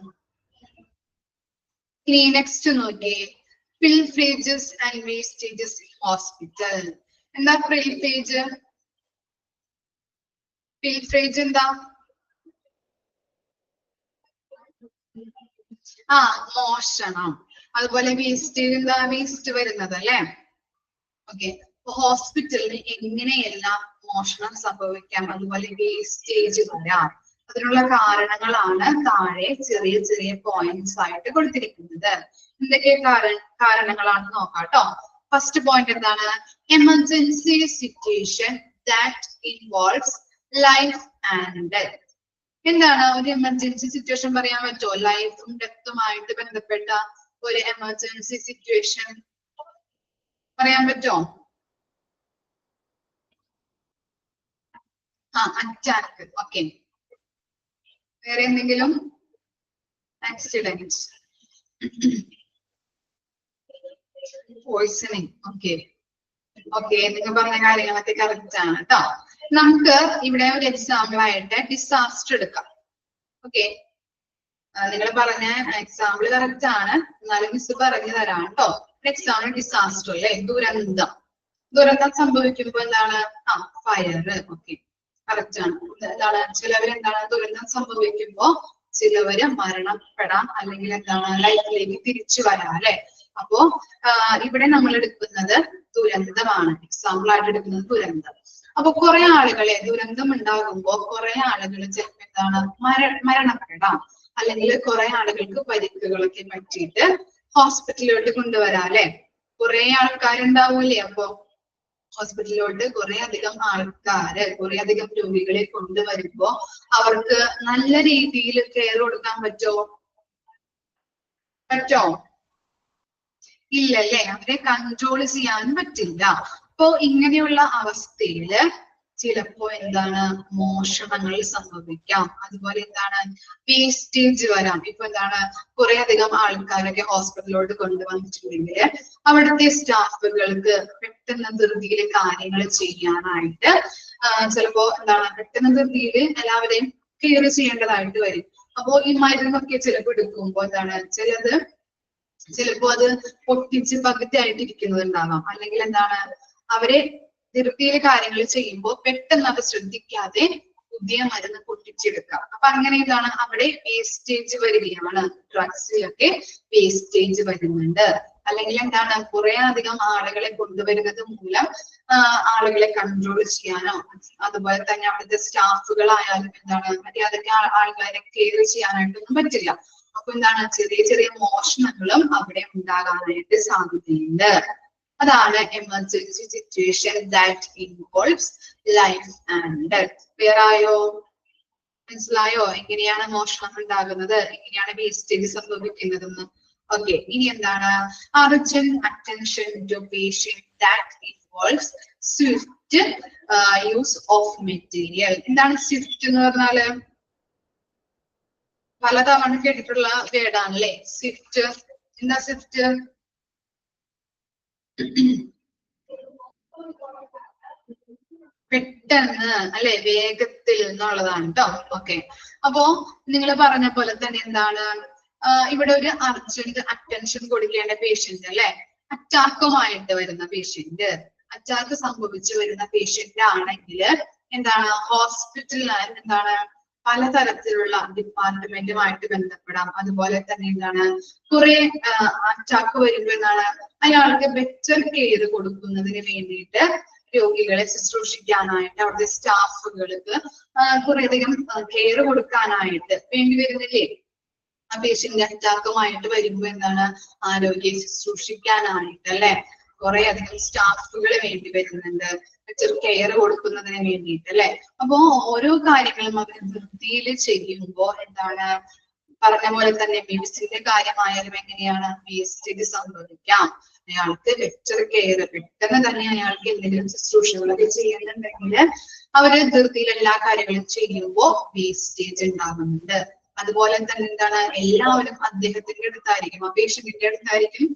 ഇനി നെക്സ്റ്റ് നോക്കിയേ, പിൽഫ്രേജസ് ആൻഡ് വേസ്റ്റേജസ് ഇൻ ഹോസ്പിറ്റൽ. എന്താ പിൽഫ്രേജ്? പിൽഫ്രേജ് എന്താ? മോഷണം. അതുപോലെ വേസ്റ്റേജ് എന്താ? വേസ്റ്റ് വരുന്നത് അല്ലെ. ഓക്കെ, ഹോസ്പിറ്റലിൽ എങ്ങനെയെല്ലാം മോഷണം സംഭവിക്കാം, അതുപോലെ വേസ്റ്റേജ് വരാം, അതിനുള്ള കാരണങ്ങളാണ് താഴെ ചെറിയ ചെറിയ പോയിന്റ്സ് ആയിട്ട് കൊടുത്തിരിക്കുന്നത്. എന്തൊക്കെ കാരണങ്ങളാണെന്ന് നോക്കാം കേട്ടോ. ഫസ്റ്റ് പോയിന്റ് എന്താണ്? Emergency situation that involves life and death. എന്താണ് ഒരു എമർജൻസി സിറ്റുവേഷൻ പറയാൻ പറ്റുമോ? ലൈഫും ഡെത്തുമായിട്ട് ബന്ധപ്പെട്ട ഒരു എമർജൻസി സിറ്റുവേഷൻ പറയാൻ പറ്റുമോ? അറ്റാക്ക്. ഓക്കെ, വേറെ എന്തെങ്കിലും? Accident, poisoning. ഓക്കെ, നിങ്ങൾ പറഞ്ഞ കാര്യങ്ങളൊക്കെ കറക്റ്റ് ആണ് കേട്ടോ. നമുക്ക് ഇവിടെ ഒരു എക്സാമ്പിൾ ആയിട്ട് ഡിസാസ്റ്റർ എടുക്കാം. ഓക്കെ, നിങ്ങൾ പറഞ്ഞ എക്സാമ്പിൾ കറക്റ്റ് ആണ്, എന്നാലും മിസ് പറഞ്ഞു തരാം കേട്ടോ. എക്സാമ്പിൾ ഡിസാസ്റ്റർ അല്ലെ, ദുരന്തം. ദുരന്തം സംഭവിക്കുമ്പോൾ എന്താണ്? ഫയർ. ഓക്കെ, കറക്റ്റ് ആണ്. എന്താണ്? ചിലവരെന്താണ് ദുരന്തം സംഭവിക്കുമ്പോ ചിലവര് മരണപ്പെടാം, അല്ലെങ്കിൽ എന്താണ് ലൈഫിലേക്ക് തിരിച്ചു വരാം അല്ലെ. അപ്പോ ഇവിടെ നമ്മൾ എടുക്കുന്നത് ദുരന്തമാണ്, എക്സാമ്പിൾ ആയിട്ട് എടുക്കുന്നത് ദുരന്തം. അപ്പൊ കുറെ ആളുകളെ ദുരന്തം ഉണ്ടാകുമ്പോ കുറെ ആളുകൾ ചിലപ്പോൾ എന്താണ് മരണപ്പെടാം, അല്ലെങ്കിൽ കുറെ ആളുകൾക്ക് പരിക്കുകളൊക്കെ പറ്റിയിട്ട് ഹോസ്പിറ്റലിലോട്ട് കൊണ്ടുവരാം അല്ലെ. കുറെ ആൾക്കാരുണ്ടാവൂലേ അപ്പൊ ഹോസ്പിറ്റലിലോട്ട് കുറെ അധികം ആൾക്കാര്, കുറെ അധികം രോഗികളെ കൊണ്ടുവരുമ്പോ അവർക്ക് നല്ല രീതിയിൽ കെയർ കൊടുക്കാൻ പറ്റുമോ? ഇല്ലല്ലേ, അവരെ കൺട്രോൾ ചെയ്യാൻ പറ്റില്ല. അപ്പോ ഇങ്ങനെയുള്ള അവസ്ഥയില് ചിലപ്പോ എന്താണ് മോഷണങ്ങൾ സംഭവിക്കാം, അതുപോലെ എന്താണ് വേസ്റ്റേജ് വരാം. ഇപ്പൊ എന്താണ് കുറെ അധികം ആൾക്കാരൊക്കെ ഹോസ്പിറ്റലിലോട്ട് കൊണ്ടുവന്നിട്ടുണ്ടെങ്കിൽ അവിടുത്തെ സ്റ്റാഫുകൾക്ക് പെട്ടെന്ന് ധൃതിയിൽ കാര്യങ്ങൾ ചെയ്യാനായിട്ട് ചിലപ്പോ എന്താണ് പെട്ടെന്ന് ധൃതിയിൽ എല്ലാവരെയും കെയർ ചെയ്യേണ്ടതായിട്ട് വരും. അപ്പോ ഈ മരുന്നൊക്കെ ചിലപ്പോൾ എടുക്കുമ്പോ എന്താണ് ചിലപ്പോ അത് പൊട്ടിച്ച് പകുതിയായിട്ടിരിക്കുന്നതുണ്ടാവാം, അല്ലെങ്കിൽ എന്താണ് അവരെ ധൃതിയിൽ കാര്യങ്ങൾ ചെയ്യുമ്പോൾ പെട്ടെന്ന് അത് ശ്രദ്ധിക്കാതെ പുതിയ മരുന്ന് പൊട്ടിച്ചെടുക്കാം. അപ്പൊ അങ്ങനെ എന്താണ് അവിടെ വേസ്റ്റേജ് വരികയാണ്, ഡ്രഗ്സിലൊക്കെ വേസ്റ്റേജ് വരുന്നുണ്ട്. അല്ലെങ്കിൽ എന്താണ് കുറെ അധികം ആളുകളെ കൊണ്ടുവരുന്നത് മൂലം ആളുകളെ കൺട്രോൾ ചെയ്യാനോ അതുപോലെ തന്നെ അവിടുത്തെ സ്റ്റാഫുകളായാലും എന്താണ് മര്യാദയ്ക്ക് ആൾക്കാരെ കെയർ ചെയ്യാനായിട്ടൊന്നും പറ്റില്ല. അപ്പൊ എന്താണ് ചെറിയ ചെറിയ മോഷണങ്ങളും അവിടെ ഉണ്ടാകാനായിട്ട് സാധ്യതയുണ്ട്. അതാണ് emergency situation that involves life and death. Clear ആയോ? മനസ്സിലായോ എങ്ങനെയാണ് മോഷണം ഉണ്ടാകുന്നത്, എങ്ങനെയാണ് വേസ്റ്റേജ് സംഭവിക്കുന്നതെന്ന്? ഓക്കെ, ഇനി എന്താണ് urgent attention to patient that involves swift use of material. എന്താണ് സ്വിഫ്റ്റ് എന്ന് പറഞ്ഞാല്? പലതവണ കേട്ടിട്ടുള്ള വേർഡാണല്ലേ സ്വിഫ്റ്റ്. എന്താ സ്വിഫ്റ്റ്? പെട്ടെന്ന് അല്ലെ, വേഗത്തിൽ എന്നുള്ളതാണ് കേട്ടോ. ഓക്കെ, അപ്പോ നിങ്ങൾ പറഞ്ഞ പോലെ തന്നെ എന്താണ് ഇവിടെ ഒരു അർജന്റ് അറ്റൻഷൻ കൊടുക്കേണ്ട പേഷ്യന്റ് അല്ലെ, അറ്റാക്കുമായിട്ട് വരുന്ന പേഷ്യന്റ്, അറ്റാക്ക് സംഭവിച്ചു വരുന്ന പേഷ്യന്റ് ആണെങ്കിൽ എന്താണ് ഹോസ്പിറ്റലിൽ എന്താണ് പലതരത്തിലുള്ള ഡിപ്പാർട്ട്മെന്റുമായിട്ട് ബന്ധപ്പെടാം. അതുപോലെ തന്നെ എന്താണ് കുറെ അറ്റാക്ക് വരുമ്പോൾ എന്താണ് അയാൾക്ക് ബെറ്റർ കെയർ കൊടുക്കുന്നതിന് വേണ്ടിയിട്ട് രോഗികളെ ശുശ്രൂഷിക്കാനായിട്ട് അവിടുത്തെ സ്റ്റാഫുകൾക്ക് കുറേയധികം കെയർ കൊടുക്കാനായിട്ട് വേണ്ടി വരുന്നില്ലേ? ആ പേഷ്യന്റ് അറ്റാക്കുമായിട്ട് വരുമ്പോ എന്താണ് ആരോഗ്യ ശുശ്രൂഷിക്കാനായിട്ട് അല്ലെ കുറെ അധികം സ്റ്റാഫുകൾ വേണ്ടി വരുന്നുണ്ട്, കെയർ കൊടുക്കുന്നതിന് വേണ്ടിയിട്ട് അല്ലെ. അപ്പോ ഓരോ കാര്യങ്ങളും അവർ വൃത്തിയിൽ ചെയ്യുമ്പോ എന്താണ് പറഞ്ഞ പോലെ തന്നെ മെഡിസിന്റെ കാര്യമായാലും എങ്ങനെയാണ് വേസ്റ്റേജ് സംഭവിക്കാം. അയാൾക്ക് ബെറ്റർ കെയർ പെട്ടെന്ന് തന്നെ അയാൾക്ക് എന്തെങ്കിലും ശുശ്രൂഷകളൊക്കെ ചെയ്യുന്നുണ്ടെങ്കിൽ അവര് ധൃതിയിൽ എല്ലാ കാര്യങ്ങളും ചെയ്യുമ്പോൾ വേസ്റ്റേജ് ഉണ്ടാകുന്നുണ്ട്. അതുപോലെ തന്നെ എന്താണ് എല്ലാവരും അദ്ദേഹത്തിന്റെ അടുത്തായിരിക്കും, ആ പേഷ്യന്റിന്റെ അടുത്തായിരിക്കും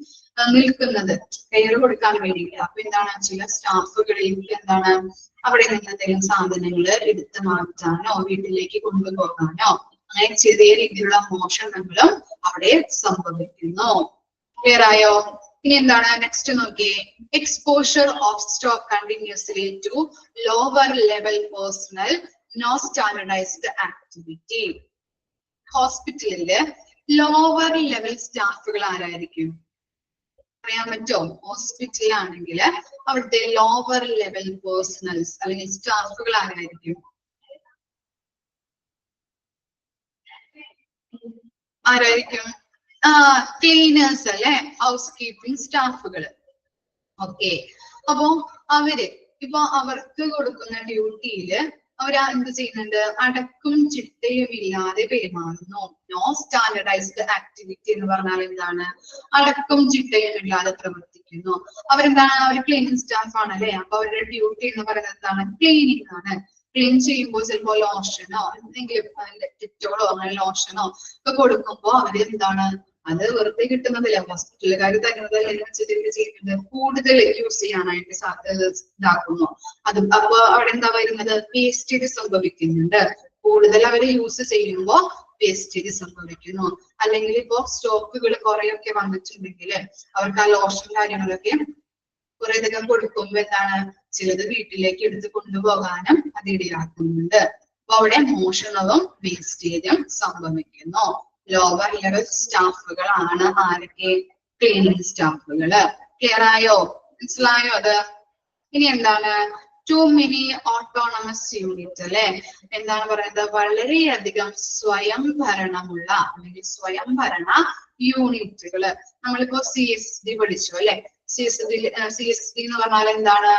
നിൽക്കുന്നത് കെയർ കൊടുക്കാൻ വേണ്ടിയിട്ട്. അപ്പൊ എന്താണ് ചില സ്റ്റാഫുകളിലേക്ക് അവിടെ നിന്ന് എന്തെങ്കിലും സാധനങ്ങൾ എടുത്തു മാറ്റാനോ വീട്ടിലേക്ക് കൊണ്ടുപോകാനോ അങ്ങനെ ചെറിയ രീതിയിലുള്ള മോഷണങ്ങളും അവിടെ സംഭവിക്കുന്നു. ക്ലിയർ ആയോ? ഇനി എന്താണ് നെക്സ്റ്റ് നോക്കിയേ. Exposure of stock continuously to lower level personnel no standardised activity. ഹോസ്പിറ്റലില് ലോവർ ലെവൽ സ്റ്റാഫുകൾ ആരായിരിക്കും? അറിയാൻ പറ്റുമോ? ഹോസ്പിറ്റലിലാണെങ്കിൽ അവിടുത്തെ ലോവർ ലെവൽ പേഴ്സണൽസ് അല്ലെങ്കിൽ സ്റ്റാഫുകൾ ആരായിരിക്കും? ആരായിരിക്കും? ക്ലീനേഴ്സ് അല്ലെ, ഹൗസ് കീപ്പിംഗ് സ്റ്റാഫുകൾ. ഓക്കെ, അപ്പൊ അവര് ഇപ്പൊ അവർക്ക് കൊടുക്കുന്ന ഡ്യൂട്ടിയില് അവർ എന്ത് ചെയ്യുന്നുണ്ട്? അടക്കും ചിട്ടയും ഇല്ലാതെ പെരുമാറുന്നു. നോ സ്റ്റാൻഡർഡൈസ്ഡ് ആക്ടിവിറ്റി എന്ന് പറഞ്ഞാൽ എന്താണ്? അടക്കും ചിട്ടയും ഇല്ലാതെ പ്രവർത്തിക്കുന്നു. അവരെന്താണ്? അവർ ക്ലീനിങ് സ്റ്റാഫ് ആണ് അല്ലെ. അപ്പൊ അവരുടെ ഡ്യൂട്ടി എന്ന് പറയുന്നത് എന്താണ്? ക്ലീനിങ് ആണ്. ക്ലീൻ ചെയ്യുമ്പോൾ ചിലപ്പോ ലോഷനോ എന്തെങ്കിലും ടിറ്റോളോ അങ്ങനെ ലോഷനോ ഒക്കെ കൊടുക്കുമ്പോ അവര് എന്താണ്? അത് വെറുതെ കിട്ടുന്നതല്ല, ഹോസ്പിറ്റലുകാർ തരുന്നതല്ല വെച്ചിട്ട് ചെയ്യുന്നുണ്ട്, കൂടുതൽ യൂസ് ചെയ്യാനായിട്ട് ഇതാക്കുന്നു. അത് അപ്പൊ അവിടെ എന്താ വരുന്നത്? വേസ്റ്റേജ് സംഭവിക്കുന്നുണ്ട്. കൂടുതൽ അവര് യൂസ് ചെയ്യുമ്പോ വേസ്റ്റേജ് സംഭവിക്കുന്നു. അല്ലെങ്കിൽ ഇപ്പോ സ്റ്റോക്കുകൾ കുറെയൊക്കെ വന്നിട്ടുണ്ടെങ്കിൽ അവർക്ക് ആ ലോഷൻ കാര്യങ്ങളൊക്കെ കുറെ അധികം കൊടുക്കുമ്പോ എന്താണ്? ചിലത് വീട്ടിലേക്ക് എടുത്ത് കൊണ്ടുപോകാനും അത് ഇടയാക്കുന്നുണ്ട്. അപ്പൊ അവിടെ മോഷണവും വേസ്റ്റേജും സംഭവിക്കുന്നു. ലോവർ ലെവൽ സ്റ്റാഫുകളാണ് ആരൊക്കെ? ക്ലീനിങ് സ്റ്റാഫുകള്. ക്ലിയർ ആയോ? മനസ്സിലായോ അത്? ഇനി എന്താണ്? ടു മെനി ഓട്ടോണമസ് യൂണിറ്റ് അല്ലെ. എന്താണ് പറയുന്നത്? വളരെയധികം സ്വയം ഭരണമുള്ള അല്ലെങ്കിൽ സ്വയംഭരണ യൂണിറ്റുകള്. നമ്മളിപ്പോ CSD പഠിച്ചു അല്ലെ. CSD എന്ന് പറഞ്ഞാൽ എന്താണ്?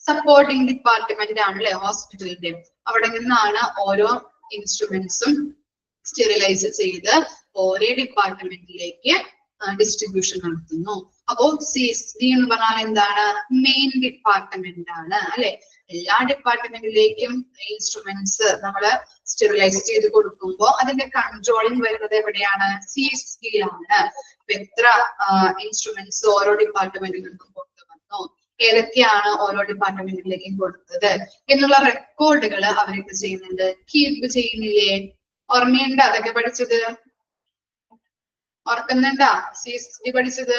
സപ്പോർട്ടിംഗ് ഡിപ്പാർട്ട്മെന്റ് ആണ് അല്ലെ ഹോസ്പിറ്റലിന്റെ. അവിടെ നിന്നാണ് ഓരോ ഇൻസ്ട്രുമെന്റ്സും സ്റ്റെറിലൈസ് ചെയ്ത് ഓരോ ഡിപ്പാർട്ട്മെന്റിലേക്ക് ഡിസ്ട്രിബ്യൂഷൻ നടത്തുന്നു. അപ്പോ CSD എന്ന് പറഞ്ഞാൽ എന്താണ്? മെയിൻ ഡിപ്പാർട്ട്മെന്റ് ആണ് അല്ലെ. എല്ലാ ഡിപ്പാർട്ട്മെന്റിലേക്കും ഇൻസ്ട്രുമെന്റ്സ് നമ്മള് സ്റ്റെറിലൈസ് ചെയ്ത് കൊടുക്കുമ്പോ അതിന്റെ കൺട്രോളിങ് വരുന്നത് എവിടെയാണ്? CSDയിലാണ്. എത്ര ഇൻസ്ട്രുമെന്റ്സ് ഓരോ ഡിപ്പാർട്ട്മെന്റിൽ നിന്നും കൊണ്ടുവന്നു, ഏതൊക്കെയാണ് ഓരോ ഡിപ്പാർട്ട്മെന്റിലേക്കും കൊടുത്തത് എന്നുള്ള റെക്കോർഡുകൾ അവരൊക്കെ ചെയ്യുന്നുണ്ട്. കീപ്പ് ചെയ്യുന്നില്ലേ? ഓർമ്മയുണ്ടോ അതൊക്കെ പഠിച്ചത്? ഓർക്കുന്നുണ്ടാ CSD പഠിച്ചത്?